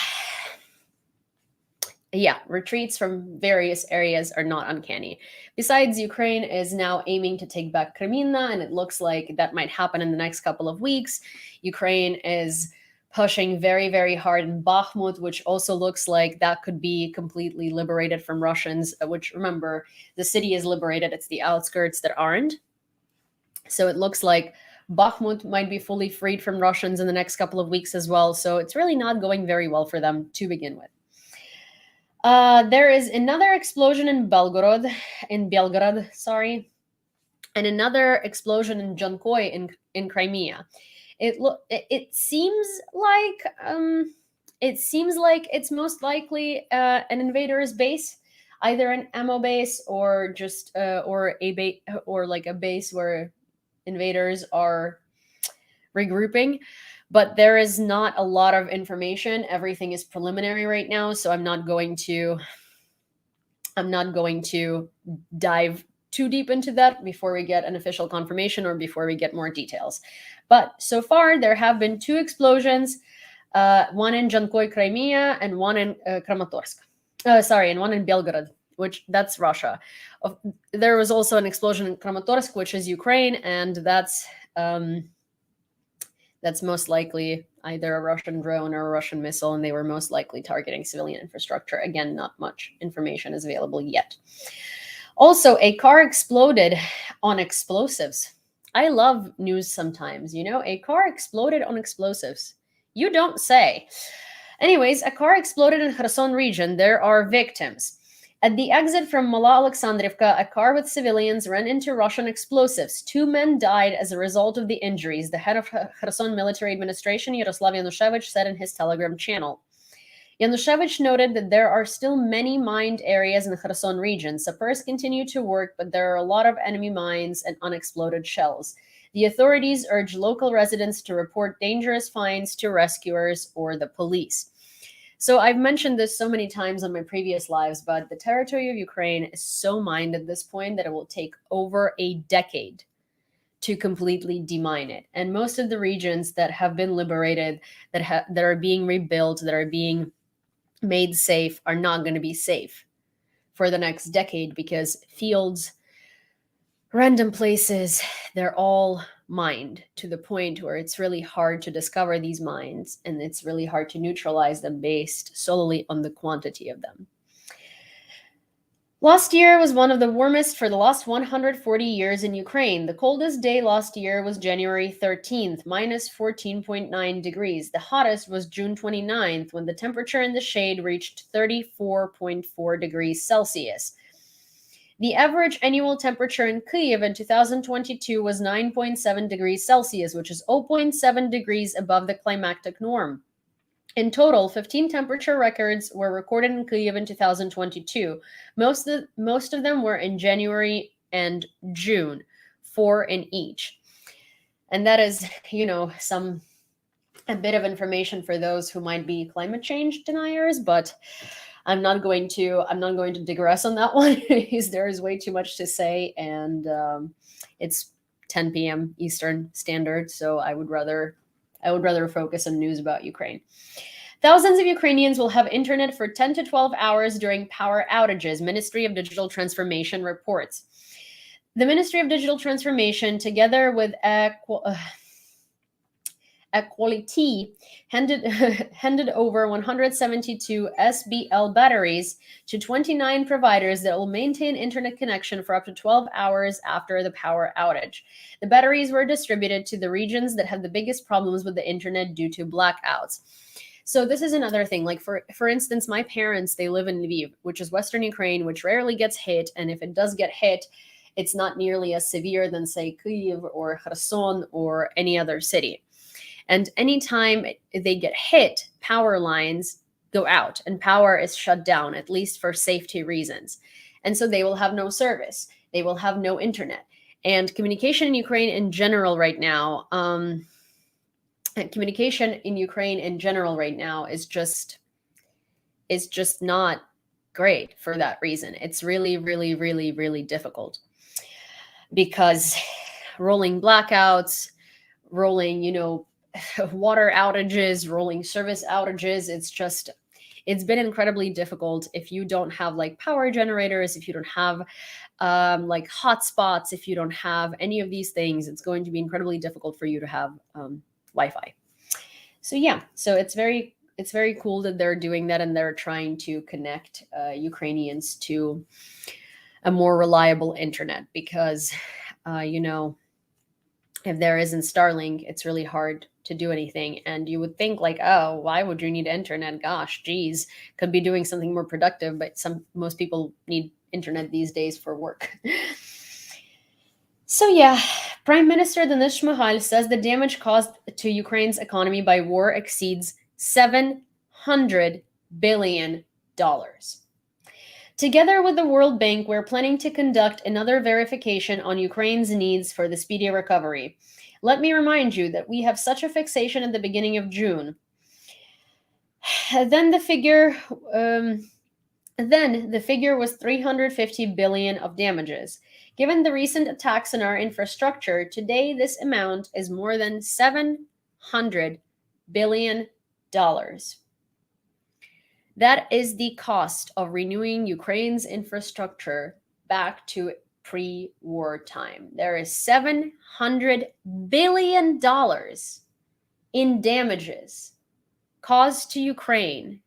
yeah, retreats from various areas are not uncanny. Besides, Ukraine is now aiming to take back Crimea, and it looks like that might happen in the next couple of weeks. Ukraine is pushing very, very hard in Bakhmut, which also looks like that could be completely liberated from Russians, which, remember, the city is liberated. It's the outskirts that aren't. So it looks like Bakhmut might be fully freed from Russians in the next couple of weeks as well. So it's really not going very well for them to begin with. There is another explosion in Belgorod, and another explosion in Jankoy in Crimea. It seems like it's most likely an invader's base, either an ammo base or just or a base, or like a base where invaders are regrouping. But there is not a lot of information. Everything is preliminary right now, so I'm not going to dive too deep into that before we get an official confirmation or before we get more details. But so far, there have been 2 explosions, one in Jankoy, Crimea, and one in Kramatorsk. And one in Belgorod, which that's Russia. There was also an explosion in Kramatorsk, which is Ukraine, and that's most likely either a Russian drone or a Russian missile, and they were most likely targeting civilian infrastructure. Again, not much information is available yet. Also, a car exploded on explosives. I love news sometimes, a car exploded on explosives. You don't say. Anyways, a car exploded in Kherson region. There are victims. At the exit from Mala Alexandrivka, a car with civilians ran into Russian explosives. 2 men died as a result of the injuries, the head of Kherson military administration, Yaroslav Yanushevich, said in his Telegram channel. Yanushevich noted that there are still many mined areas in the Kherson region. Sappers continue to work, but there are a lot of enemy mines and unexploded shells. The authorities urge local residents to report dangerous finds to rescuers or the police. So I've mentioned this so many times on my previous lives, but the territory of Ukraine is so mined at this point that it will take over a decade to completely demine it. And most of the regions that have been liberated, that are being rebuilt, that are being made safe, are not going to be safe for the next decade, because fields, random places, they're all mined to the point where it's really hard to discover these mines, and it's really hard to neutralize them based solely on the quantity of them. Last year was one of the warmest for the last 140 years in Ukraine. The coldest day last year was January 13th, minus 14.9 degrees. The hottest was June 29th, when the temperature in the shade reached 34.4 degrees Celsius. The average annual temperature in Kyiv in 2022 was 9.7 degrees Celsius, which is 0.7 degrees above the climactic norm. In total, 15 temperature records were recorded in Kyiv in 2022. Most of them were in January and June, 4 in each. And that is, a bit of information for those who might be climate change deniers, but I'm not going to digress on that one, because there is way too much to say, and it's 10 p.m. Eastern Standard, so I would rather focus on news about Ukraine. Thousands of Ukrainians will have internet for 10 to 12 hours during power outages, Ministry of Digital Transformation reports. The Ministry of Digital Transformation, together with Equality handed over 172 SBL batteries to 29 providers that will maintain internet connection for up to 12 hours after the power outage. The batteries were distributed to the regions that had the biggest problems with the internet due to blackouts. So this is another thing. Like for instance, my parents, they live in Lviv, which is Western Ukraine, which rarely gets hit, and if it does get hit, it's not nearly as severe than, say, Kyiv or Kherson or any other city. And anytime they get hit, power lines go out and power is shut down, at least for safety reasons. And so they will have no service. They will have no internet. And communication in Ukraine in general right now, is just not great for that reason. It's really, really, really, really difficult because rolling blackouts, rolling, water outages, rolling service outages, it's been incredibly difficult if you don't have like power generators, if you don't have like hotspots, if you don't have any of these things, it's going to be incredibly difficult for you to have Wi-Fi. So yeah, so it's very cool that they're doing that and they're trying to connect Ukrainians to a more reliable internet because, if there isn't Starlink, it's really hard to do anything. And you would think like, oh, why would you need internet? Gosh, geez, could be doing something more productive. But most people need internet these days for work. So yeah, Prime Minister Denis Shmyhal says the damage caused to Ukraine's economy by war exceeds $700 billion. Together with the World Bank, we're planning to conduct another verification on Ukraine's needs for the speedy recovery. Let me remind you that we have such a fixation at the beginning of June. Then the figure was 350 billion of damages. Given the recent attacks on our infrastructure, today this amount is more than $700 billion. That is the cost of renewing Ukraine's infrastructure back to pre-war time. There is $700 billion in damages caused to Ukraine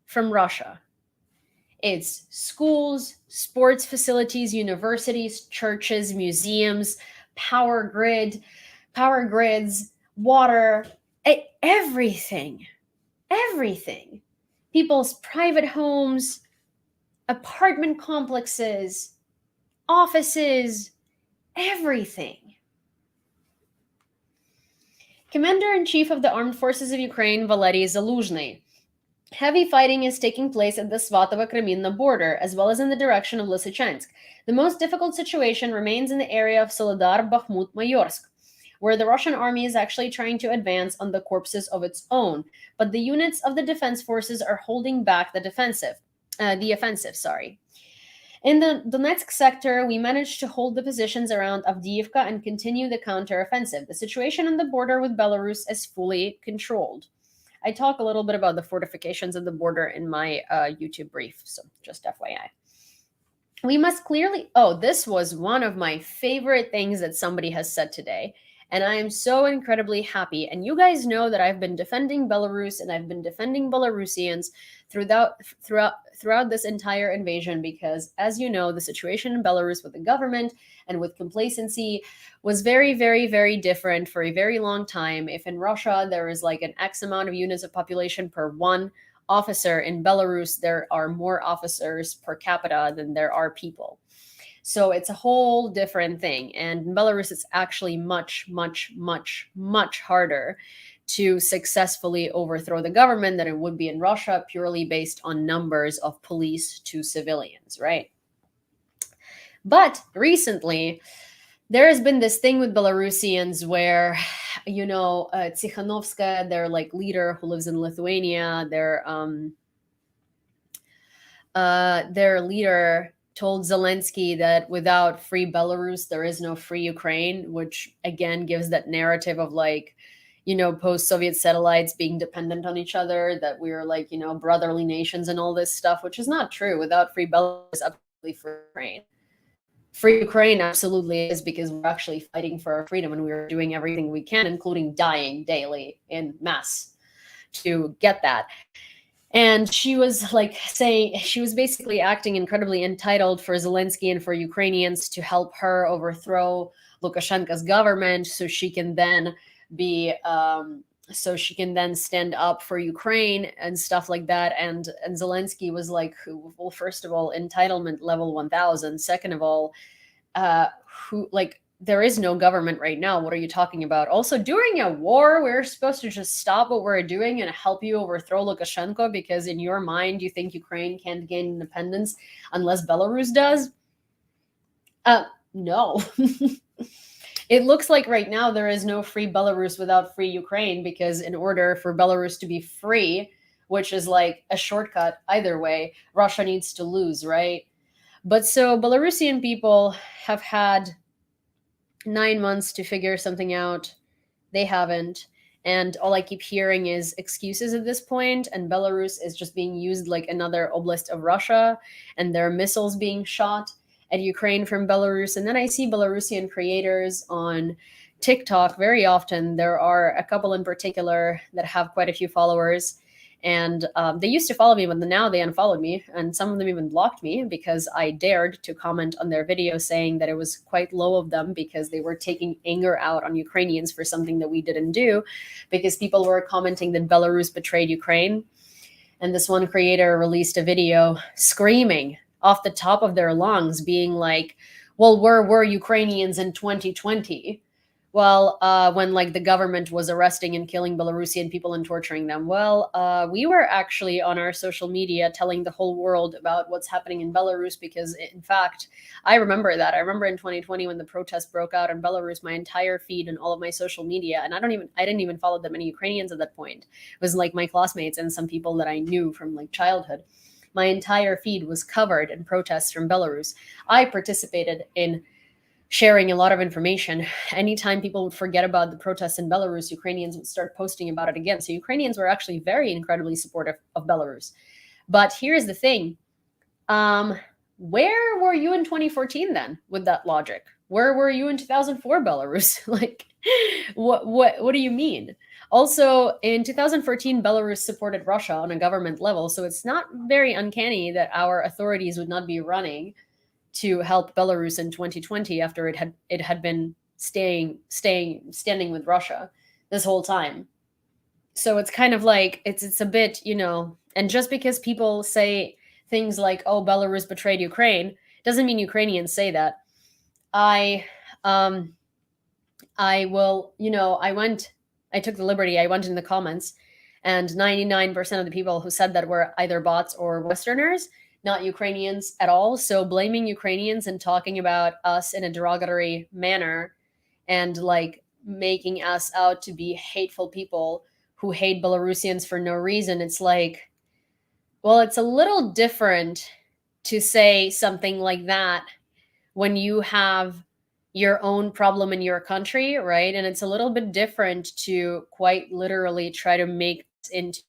from Russia. It's schools, sports facilities, universities, churches, museums, power grids, water, everything. People's private homes, apartment complexes, offices, everything. Commander-in-Chief of the Armed Forces of Ukraine, Valery Zaluzhny. Heavy fighting is taking place at the Svatovo-Kreminna border, as well as in the direction of Lysychansk. The most difficult situation remains in the area of Soledar, Bakhmut, Mayorsk, where the Russian army is actually trying to advance on the corpses of its own, but the units of the defense forces are holding back the offensive. In the Donetsk sector, we managed to hold the positions around Avdiivka and continue the counteroffensive. The situation on the border with Belarus is fully controlled. I talk a little bit about the fortifications of the border in my YouTube brief, so just FYI. We must clearly... Oh, this was one of my favorite things that somebody has said today. And I am so incredibly happy. And you guys know that I've been defending Belarus and I've been defending Belarusians throughout this entire invasion because, as you know, the situation in Belarus with the government and with complacency was very, very, very different for a very long time. If in Russia there is like an X amount of units of population per one officer, in Belarus there are more officers per capita than there are people. So it's a whole different thing. And in Belarus, it's actually much, much, much, much harder to successfully overthrow the government than it would be in Russia, purely based on numbers of police to civilians, right? But recently, there has been this thing with Belarusians where, Tsikhanovskaya, their like leader who lives in Lithuania, their leader told Zelensky that without free Belarus, there is no free Ukraine, which again gives that narrative of like, post-Soviet satellites being dependent on each other, that we are like, brotherly nations and all this stuff, which is not true. Without free Belarus, absolutely free Ukraine. Free Ukraine absolutely is, because we're actually fighting for our freedom and we're doing everything we can, including dying daily in mass to get that. And she was like saying, she was basically acting incredibly entitled for Zelensky and for Ukrainians to help her overthrow Lukashenko's government so she can then be so she can then stand up for Ukraine and stuff like that. And Zelensky was like, well, first of all, entitlement level 1000. Second of all, who, like, there is no government right now. What are you talking about? Also, during a war, we're supposed to just stop what we're doing and help you overthrow Lukashenko because in your mind you think Ukraine can't gain independence unless Belarus does? No. It looks like right now there is no free Belarus without free Ukraine, because in order for Belarus to be free, which is like a shortcut either way, Russia needs to lose, right? But so Belarusian people have had 9 months to figure something out. They haven't. And all I keep hearing is excuses at this point, and Belarus is just being used like another oblast of Russia, and there are missiles being shot at Ukraine from Belarus. And then I see Belarusian creators on TikTok very often. There are a couple in particular that have quite a few followers. And they used to follow me, but now they unfollowed me. And some of them even blocked me because I dared to comment on their video saying that it was quite low of them because they were taking anger out on Ukrainians for something that we didn't do, because people were commenting that Belarus betrayed Ukraine. And this one creator released a video screaming off the top of their lungs, being like, well, where were Ukrainians in 2020? Well, when like the government was arresting and killing Belarusian people and torturing them. Well, we were actually on our social media telling the whole world about what's happening in Belarus, because in fact, I remember that. I remember in 2020 when the protests broke out in Belarus, my entire feed and all of my social media, and I didn't even follow that many Ukrainians at that point. It was like my classmates and some people that I knew from like childhood. My entire feed was covered in protests from Belarus. I participated in sharing a lot of information. Anytime people would forget about the protests in Belarus, Ukrainians would start posting about it again. So Ukrainians were actually very incredibly supportive of Belarus. But here's the thing. Where were you in 2014 then with that logic? Where were you in 2004 Belarus? Like, what do you mean? Also, in 2014, Belarus supported Russia on a government level. So it's not very uncanny that our authorities would not be running to help Belarus in 2020 after it had been standing with Russia this whole time. So it's kind of like it's a bit, and just because people say things like, oh, Belarus betrayed Ukraine, doesn't mean Ukrainians say that. I took the liberty, I went in the comments, and 99% of the people who said that were either bots or Westerners, not Ukrainians at all. So blaming Ukrainians and talking about us in a derogatory manner and like making us out to be hateful people who hate Belarusians for no reason. It's like, well, it's a little different to say something like that when you have your own problem in your country, right? And it's a little bit different to quite literally try to make us into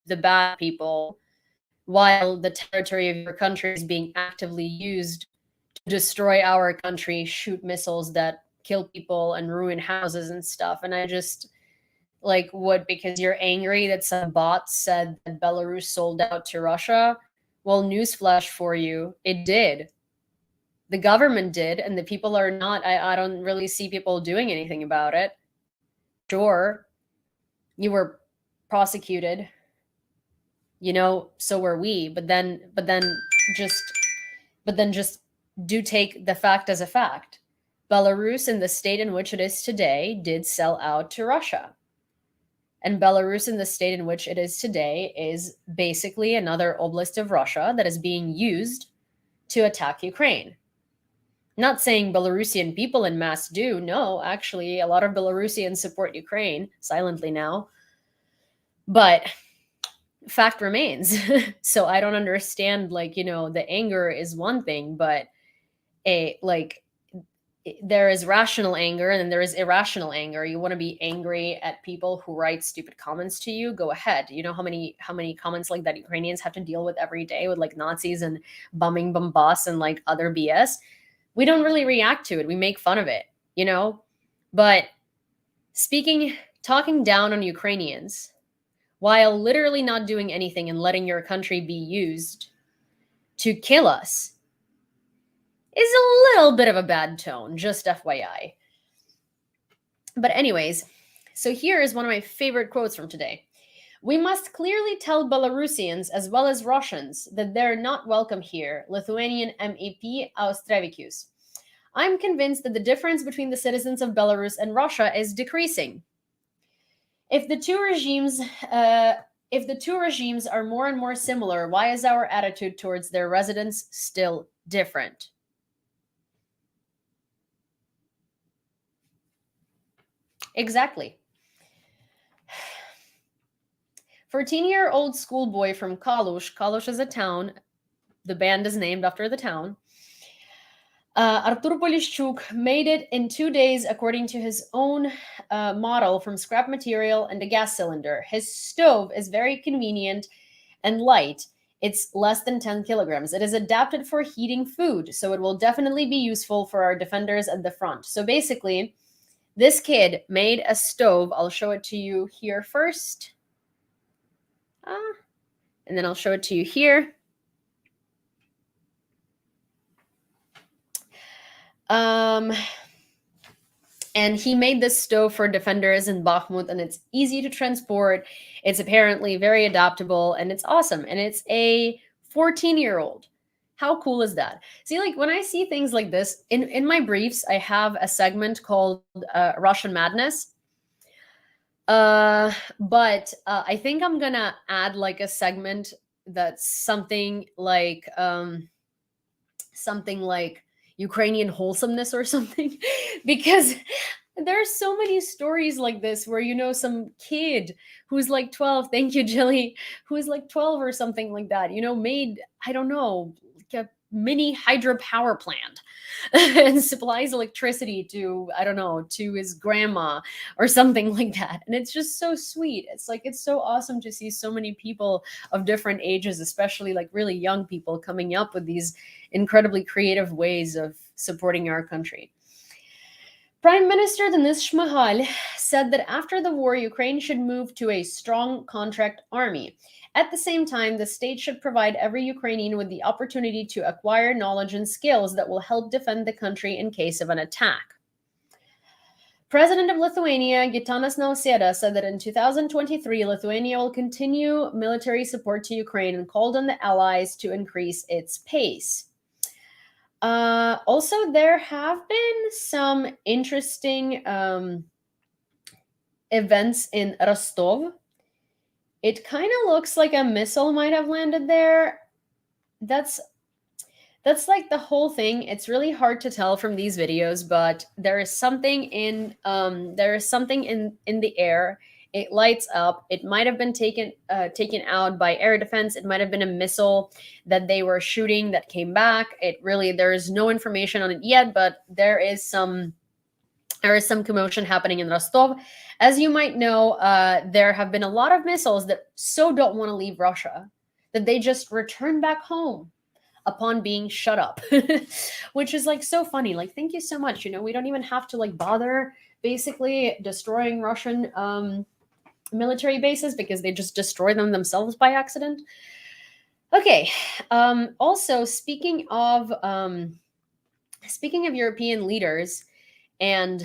the bad people while the territory of your country is being actively used to destroy our country, shoot missiles that kill people and ruin houses and stuff. And I just like, what, because you're angry that some bot said that Belarus sold out to Russia? Well, newsflash for you, it did. The government did, and the people are not. I don't really see people doing anything about it. Sure, you were prosecuted, so were we, but then just do take the fact as a fact. Belarus, in the state in which it is today, did sell out to Russia. And Belarus, in the state in which it is today, is basically another oblast of Russia that is being used to attack Ukraine. Not saying Belarusian people en masse do. No, actually, a lot of Belarusians support Ukraine, silently now. But fact remains. So I don't understand, the anger is one thing, but there is rational anger and then there is irrational anger. You want to be angry at people who write stupid comments to you, go ahead. You know how many comments like that Ukrainians have to deal with every day with like Nazis and bombing Donbass and like other BS? we don't really react to it. We make fun of it, But talking down on Ukrainians while literally not doing anything and letting your country be used to kill us is a little bit of a bad tone, just FYI. But anyways, so here is one of my favorite quotes from today. We must clearly tell Belarusians as well as Russians that they're not welcome here, Lithuanian MEP Austrevičius. I'm convinced that the difference between the citizens of Belarus and Russia is decreasing. If the two regimes are more and more similar, why is our attitude towards their residents still different? Exactly. 14-year-old schoolboy from Kalush is a town. The band is named after the town. Artur Polishchuk made it in 2 days according to his own model from scrap material and a gas cylinder. His stove is very convenient and light. It's less than 10 kilograms. It is adapted for heating food, so it will definitely be useful for our defenders at the front. So basically, this kid made a stove. I'll show it to you here first. And then I'll show it to you here. And he made this stove for defenders in Bakhmut, and it's easy to transport. It's apparently very adaptable, and it's awesome. And it's a 14-year-old. How cool is that? See, like when I see things like this, in my briefs, I have a segment called Russian Madness. But I think I'm gonna add like a segment that's something like Ukrainian wholesomeness or something, because there are so many stories like this where some kid who's like 12, thank you, Jilly, who's like 12 or something like that, made, I don't know, like a mini hydropower plant and supplies electricity to, I don't know, to his grandma or something like that. And it's just so sweet. It's like, it's so awesome to see so many people of different ages, especially like really young people, coming up with these incredibly creative ways of supporting our country. Prime Minister Denis Shmyhal said that after the war, Ukraine should move to a strong contract army. At the same time, the state should provide every Ukrainian with the opportunity to acquire knowledge and skills that will help defend the country in case of an attack. President of Lithuania, Gitanas Nausėda, said that in 2023, Lithuania will continue military support to Ukraine and called on the allies to increase its pace. Also, there have been some interesting events in Rostov. It kind of looks like a missile might have landed there. That's like the whole thing. It's really hard to tell from these videos, but there is something in the air. It lights up. It might have been taken out by air defense. It might have been a missile that they were shooting that came back. There is no information on it yet, but there is some commotion happening in Rostov. As you might know, there have been a lot of missiles that so don't want to leave Russia that they just return back home upon being shut up, which is like so funny. Like, thank you so much. We don't even have to like bother basically destroying Russian military bases because they just destroy them themselves by accident. Okay. Also, speaking of European leaders and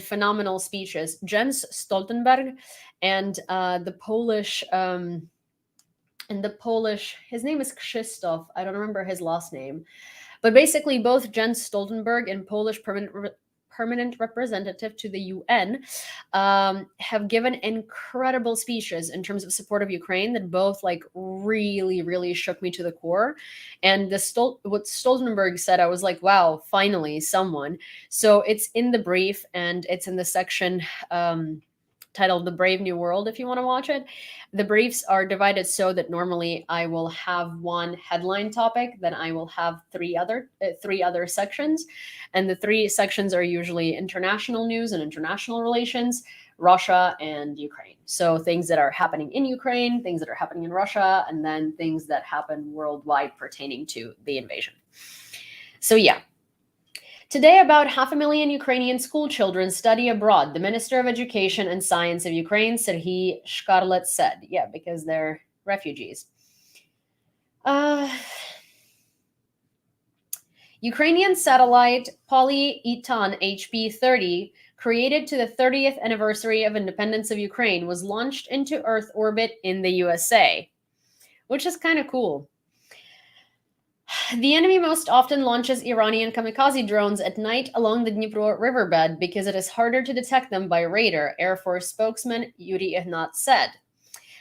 phenomenal speeches, Jens Stoltenberg and the Polish, his name is Krzysztof. I don't remember his last name, but basically both Jens Stoltenberg and Polish permanent representative to the UN have given incredible speeches in terms of support of Ukraine that both like really, really shook me to the core. And what Stoltenberg said, I was like, wow, finally someone. So it's in the brief and it's in the section titled The Brave New World, if you want to watch it. The briefs are divided so that normally I will have one headline topic, then I will have three other sections. And the three sections are usually international news and international relations, Russia and Ukraine. So things that are happening in Ukraine, things that are happening in Russia, and then things that happen worldwide pertaining to the invasion. So yeah. Today, about 500,000 Ukrainian school children study abroad, the Minister of Education and Science of Ukraine, Serhiy Shkarlet, said. Yeah, because they're refugees. Ukrainian satellite Polyitan HP-30, created to the 30th anniversary of independence of Ukraine, was launched into Earth orbit in the USA, which is kind of cool. The enemy most often launches Iranian kamikaze drones at night along the Dnipro riverbed because it is harder to detect them by radar, Air Force spokesman Yuri Ignat said.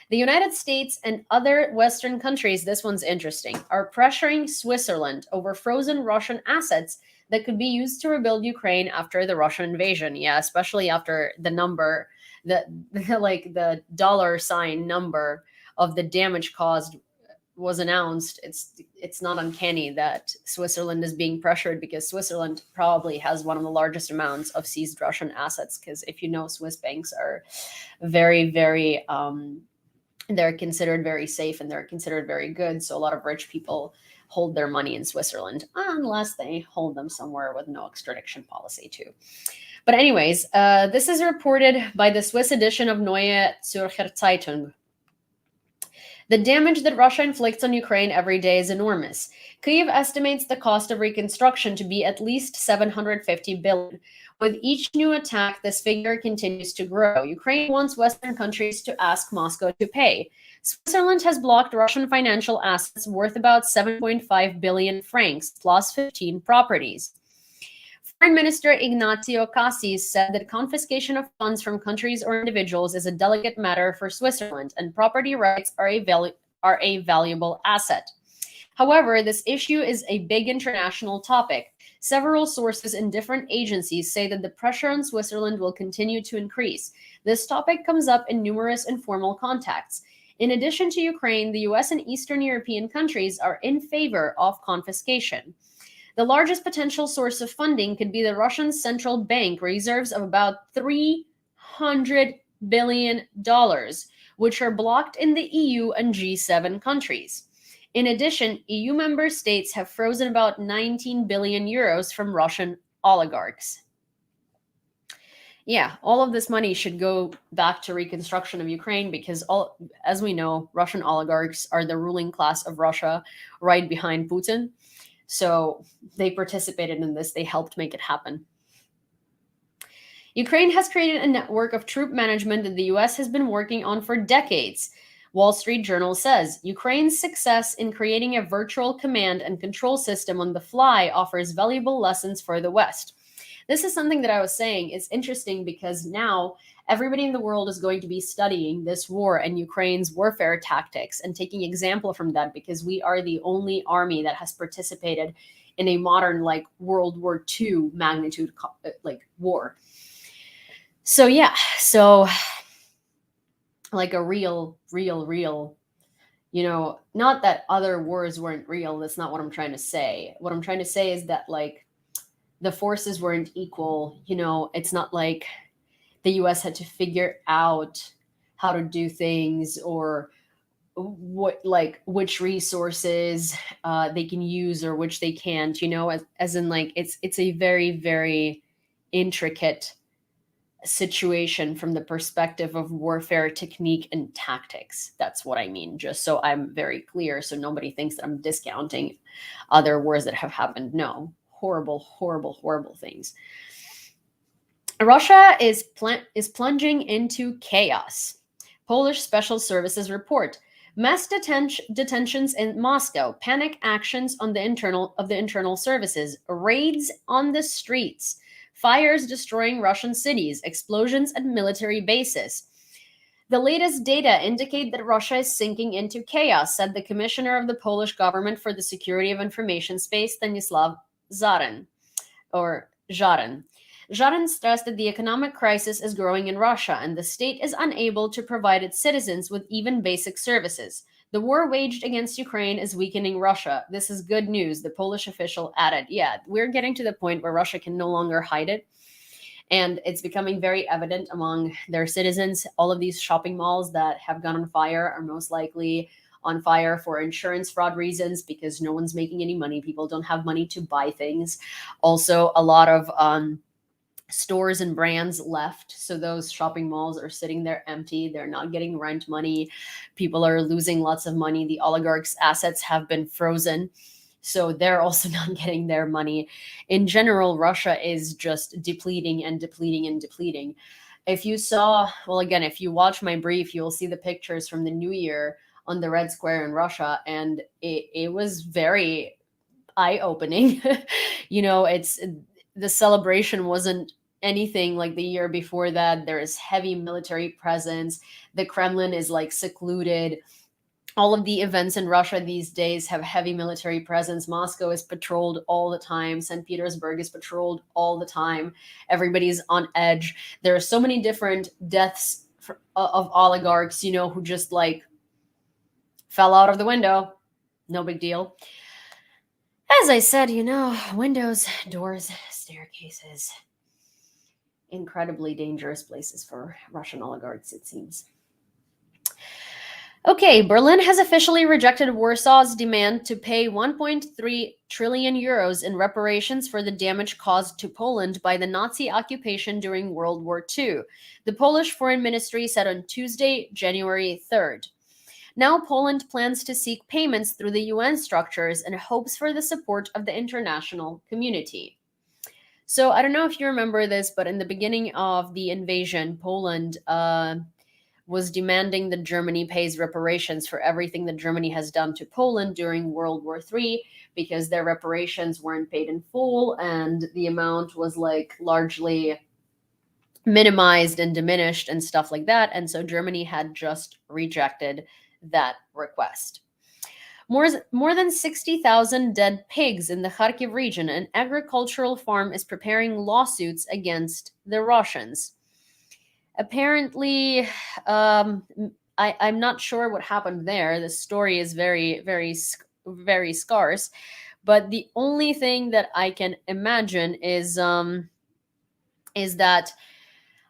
The United States and other Western countries, this one's interesting, are pressuring Switzerland over frozen Russian assets that could be used to rebuild Ukraine after the Russian invasion. Yeah, especially after the number, the dollar sign number of the damage caused was announced. It's not uncanny that Switzerland is being pressured because Switzerland probably has one of the largest amounts of seized Russian assets. Because if you know, Swiss banks are very, very they're considered very safe and they're considered very good. So a lot of rich people hold their money in Switzerland unless they hold them somewhere with no extradition policy too. But anyways, this is reported by the Swiss edition of Neue Zürcher Zeitung. The damage that Russia inflicts on Ukraine every day is enormous. Kyiv estimates the cost of reconstruction to be at least 750 billion. With each new attack, this figure continues to grow. Ukraine wants Western countries to ask Moscow to pay. Switzerland has blocked Russian financial assets worth about 7.5 billion francs, plus 15 properties. Foreign Minister Ignacio Cassis said that confiscation of funds from countries or individuals is a delicate matter for Switzerland, and property rights are a valuable asset. However, this issue is a big international topic. Several sources in different agencies say that the pressure on Switzerland will continue to increase. This topic comes up in numerous informal contacts. In addition to Ukraine, the US and Eastern European countries are in favor of confiscation. The largest potential source of funding could be the Russian central bank reserves of about $300 billion, which are blocked in the EU and G7 countries. In addition, EU member states have frozen about 19 billion euros from Russian oligarchs. Yeah, all of this money should go back to reconstruction of Ukraine because, as we know, Russian oligarchs are the ruling class of Russia right behind Putin. So they participated in this. They helped make it happen. Ukraine has created a network of troop management that the US has been working on for decades. Wall Street Journal says Ukraine's success in creating a virtual command and control system on the fly offers valuable lessons for the West. This is something that I was saying. It's interesting because now everybody in the world is going to be studying this war and Ukraine's warfare tactics and taking example from that because we are the only army that has participated in a modern World War II magnitude war. So yeah, like a real, not that other wars weren't real. That's not what I'm trying to say. What I'm trying to say is that the forces weren't equal. It's not like the US had to figure out how to do things or which resources they can use or which they can't, as in it's a very, very intricate situation from the perspective of warfare technique and tactics. That's what I mean, just so I'm very clear, so nobody thinks that I'm discounting other wars that have happened. No, horrible things. Russia is plunging into chaos. Polish Special Services report. Mass detentions in Moscow, panic actions on the internal services, raids on the streets, fires destroying Russian cities, explosions at military bases. The latest data indicate that Russia is sinking into chaos, said the commissioner of the Polish government for the security of information space, Stanislav Żaran. Żaran stressed that the economic crisis is growing in Russia and the state is unable to provide its citizens with even basic services. The war waged against Ukraine is weakening Russia. This is good news, the Polish official added. Yeah, we're getting to the point where Russia can no longer hide it. And it's becoming very evident among their citizens. All of these shopping malls that have gone on fire are most likely on fire for insurance fraud reasons because no one's making any money. People don't have money to buy things. Also, a lot of stores and brands left. So those shopping malls are sitting there empty. They're not getting rent money. People are losing lots of money. The oligarchs' assets have been frozen. So they're also not getting their money. In general, Russia is just depleting and depleting and depleting. If you saw, well, again, if you watch my brief, you'll see the pictures from the New Year on the Red Square in Russia. And it was very eye-opening. The celebration wasn't anything like the year before that. There is heavy military presence. The Kremlin is like secluded. All of the events in Russia these days have heavy military presence. Moscow is patrolled all the time. St. Petersburg is patrolled all the time. Everybody's on edge. There are so many different deaths of oligarchs, who just like fell out of the window. No big deal. As I said, windows, doors, staircases. Incredibly dangerous places for Russian oligarchs, it seems. Okay, Berlin has officially rejected Warsaw's demand to pay 1.3 trillion euros in reparations for the damage caused to Poland by the Nazi occupation during World War II, the Polish Foreign Ministry said on Tuesday, January 3rd. Now Poland plans to seek payments through the UN structures and hopes for the support of the international community. So I don't know if you remember this, but in the beginning of the invasion, Poland was demanding that Germany pays reparations for everything that Germany has done to Poland during World War III, because their reparations weren't paid in full and the amount was like largely minimized and diminished and stuff like that. And so Germany had just rejected that request. More than 60,000 dead pigs in the Kharkiv region. An agricultural farm is preparing lawsuits against the Russians. Apparently, I'm not sure what happened there. The story is very, very, very scarce. But the only thing that I can imagine is that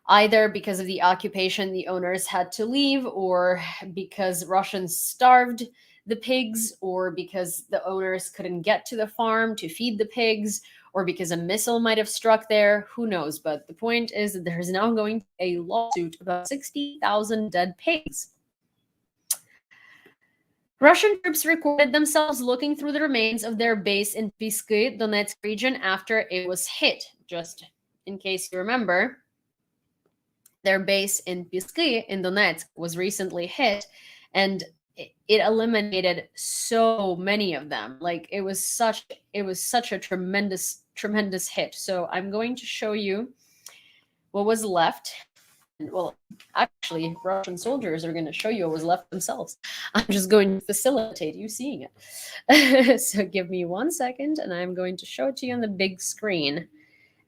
either because of the occupation, the owners had to leave, or because Russians starved the pigs, or because the owners couldn't get to the farm to feed the pigs, or because a missile might have struck there. Who knows? But the point is that there's now going to be a lawsuit about 60,000 dead pigs. Russian troops recorded themselves looking through the remains of their base in Pisky, Donetsk region, after it was hit. Just in case you remember, their base in Pisky in Donetsk was recently hit, and it eliminated so many of them. Like it was such a tremendous hit. So I'm going to show you what was left. Well, actually, Russian soldiers are going to show you what was left themselves. I'm just going to facilitate you seeing it. So give me 1 second, and I'm going to show it to you on the big screen.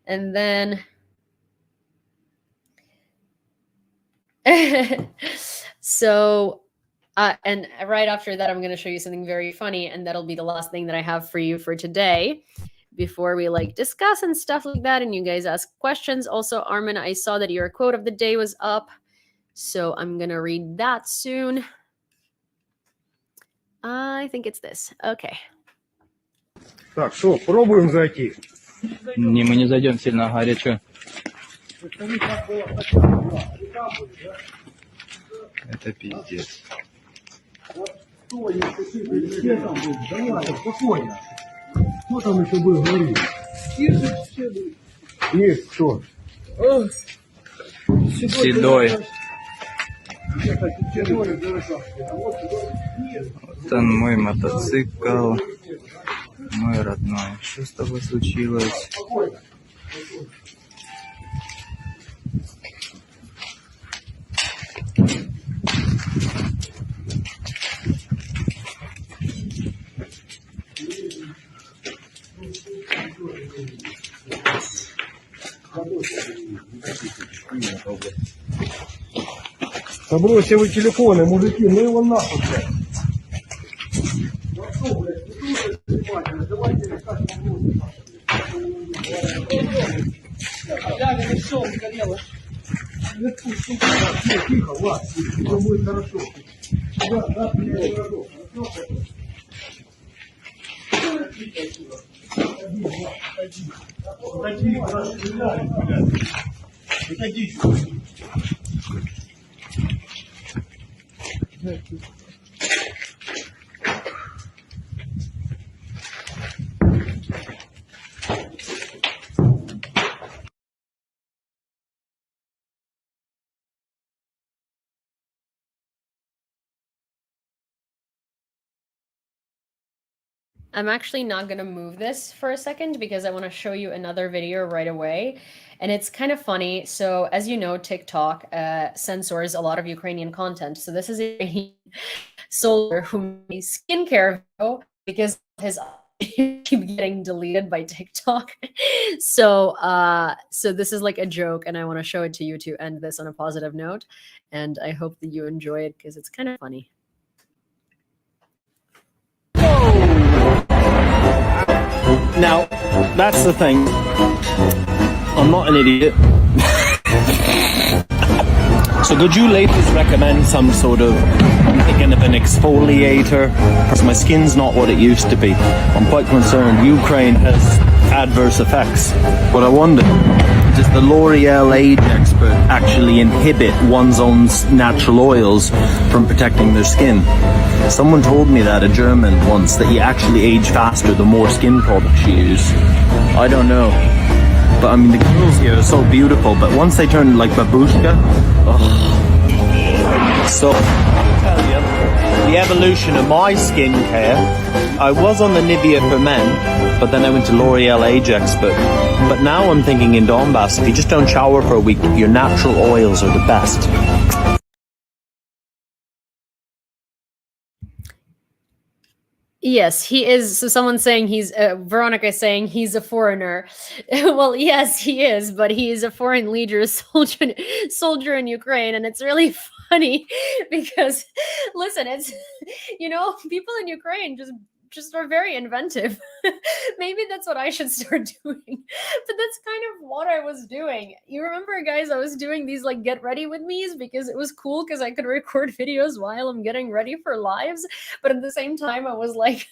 And then and right after that, I'm going to show you something very funny, and that'll be the last thing that I have for you for today before we discuss and stuff like that, and you guys ask questions. Also, Armin, I saw that your quote of the day was up, so I'm going to read that soon. I think it's this. Okay. Так, что, пробуем зайти? Не, мы не зайдем, сильно горячо. Это пиздец. Давай, спокойно. Кто там еще был, говори. Есть кто? Седой. Вот он, мой мотоцикл. Мой родной. Что с тобой случилось? Забросьте вы телефоны, мужики, ну его нахуй, блядь. Тихо, Влад, все будет хорошо. I'm actually not going to move this for a second because I want to show you another video right away. And it's kind of funny. So, as you know, TikTok censors a lot of Ukrainian content. So, this is a soldier who made skincare video because his keep getting deleted by TikTok. So this is like a joke, and I want to show it to you to end this on a positive note. And I hope that you enjoy it because it's kind of funny. Now, that's the thing. I'm not an idiot. So could you ladies recommend some sort of, I'm thinking of an exfoliator, because my skin's not what it used to be. I'm quite concerned. Ukraine has adverse effects. But I wonder, does the L'Oreal age expert actually inhibit one's own natural oils from protecting their skin? Someone told me that, a German once, that you actually age faster the more skin products you use. I don't know. But I mean, the girls here are so beautiful, but once they turn like babushka, So, I'll tell you, the evolution of my skincare, I was on the Nivea for men, but then I went to L'Oreal Age Expert. But now I'm thinking in Donbass, if you just don't shower for a week, your natural oils are the best. Yes, he is. So someone's saying Veronica is saying he's a foreigner. Well, yes, he is, but he is a foreign leader, soldier in Ukraine. And it's really funny because, listen, it's, people in Ukraine just are very inventive. Maybe that's what I should start doing. But that's kind of what I was doing. You remember, guys, I was doing these like get ready with me's because it was cool because I could record videos while I'm getting ready for lives. But at the same time, I was like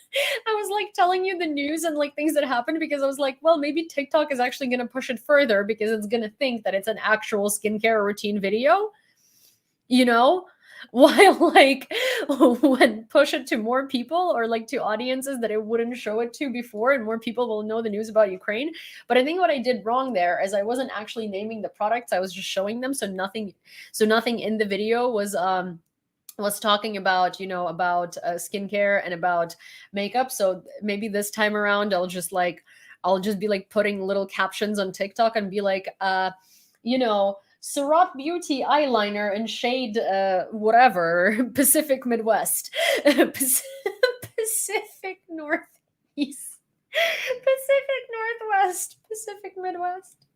telling you the news and like things that happened because I was like, well, maybe TikTok is actually going to push it further because it's going to think that it's an actual skincare routine video, while like when push it to more people or like to audiences that it wouldn't show it to before, and more people will know the news about Ukraine. But I think what I did wrong there is I wasn't actually naming the products, I was just showing them. So nothing in the video was talking about skincare and about makeup. So maybe this time around I'll just be like putting little captions on TikTok and be like Surat Beauty eyeliner in shade whatever, Pacific Midwest. Pacific Northeast, Pacific Northwest, Pacific Midwest.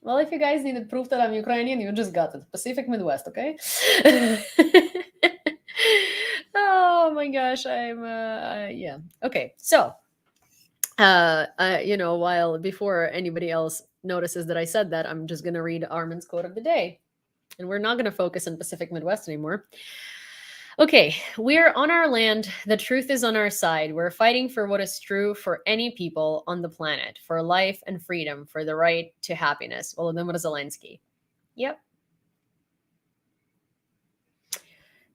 Well, if you guys needed proof that I'm Ukrainian, you just got it. Pacific Midwest, okay? Oh my gosh, I'm yeah. Okay, so while before anybody else notices that I said that, I'm just gonna read Armin's quote of the day, and we're not gonna focus on Pacific Midwest anymore. Okay, we're on our land. The truth is on our side. We're fighting for what is true for any people on the planet, for life and freedom, for the right to happiness. Volodymyr Zelensky. Yep.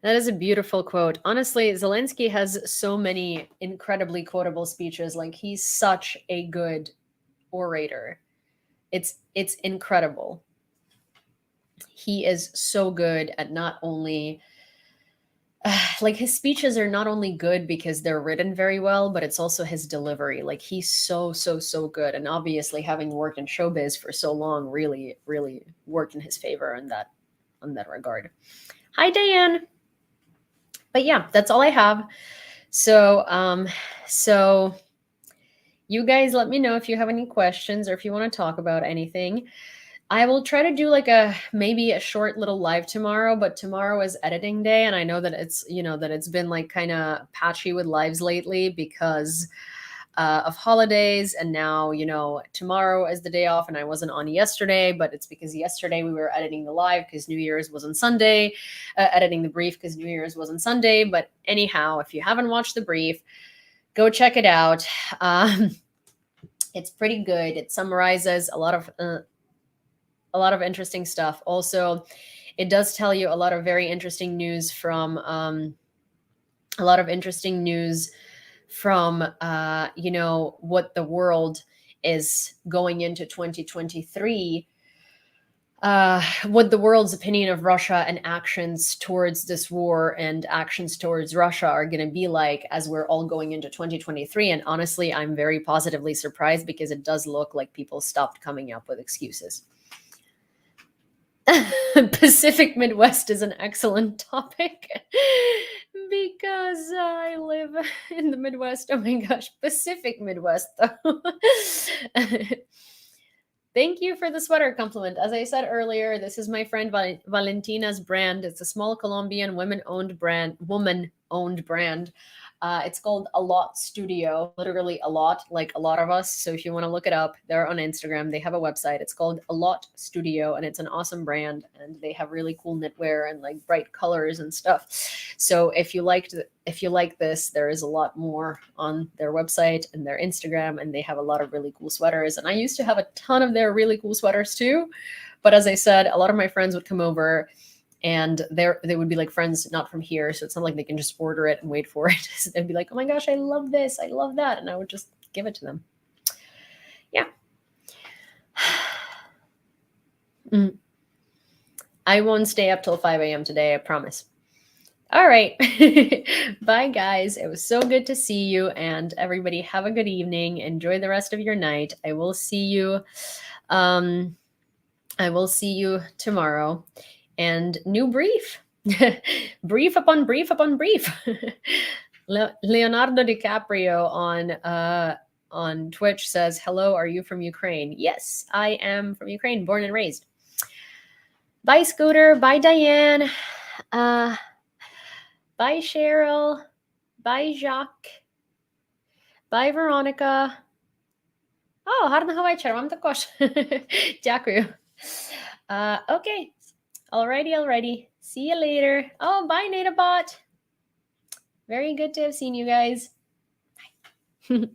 That is a beautiful quote. Honestly, Zelensky has so many incredibly quotable speeches. Like, he's such a good orator. It's incredible. He is so good at not only like, his speeches are not only good because they're written very well, but it's also his delivery. Like, he's so good. And obviously, having worked in showbiz for so long really worked in his favor on that regard. Hi, Diane. But yeah, that's all I have. So you guys let me know if you have any questions or if you want to talk about anything. I will try to do like maybe a short little live tomorrow, but tomorrow is editing day, and I know that it's been like kind of patchy with lives lately because of holidays, and now, you know, tomorrow is the day off, and I wasn't on yesterday, but it's because yesterday we were editing the live because New Year's was on Sunday, editing the brief because New Year's was on Sunday. But anyhow, if you haven't watched the brief, go check it out. It's pretty good. It summarizes a lot of interesting stuff. Also, it does tell you a lot of very interesting news from you know, what the world is going into 2023, what the world's opinion of Russia and actions towards this war and actions towards Russia are going to be like as we're all going into 2023. And honestly, I'm very positively surprised because it does look like people stopped coming up with excuses. Pacific Midwest is an excellent topic because I live in the Midwest. Oh my gosh, Pacific Midwest though. Thank you for the sweater compliment. As I said earlier, this is my friend Valentina's brand. It's a small Colombian woman-owned brand. It's called A Lot Studio, literally a lot, like a lot of us. So if you want to look it up, they're on Instagram. They have a website. It's called A Lot Studio, and it's an awesome brand. And they have really cool knitwear and like bright colors and stuff. So if you like this, there is a lot more on their website and their Instagram, and they have a lot of really cool sweaters. And I used to have a ton of their really cool sweaters too. But as I said, a lot of my friends would come over, and they would be like friends not from here, so it's not like they can just order it and wait for it. So they'd be like, oh my gosh, I love this, I love that, and I would just give it to them. Yeah. I won't stay up till 5 a.m. today, I promise. All right. Bye, guys. It was so good to see you, and everybody have a good evening. Enjoy the rest of your night. I will see you tomorrow. And new brief. Brief upon brief upon brief. Leonardo DiCaprio on Twitch says, hello, are you from Ukraine? Yes, I am from Ukraine, born and raised. Bye, Scooter. Bye, Diane. Bye, Cheryl. Bye, Jacques. Bye, Veronica. Oh, гарного вечора вам також. Дякую. Okay. Alrighty. See you later. Oh, bye, Natabot. Very good to have seen you guys. Bye.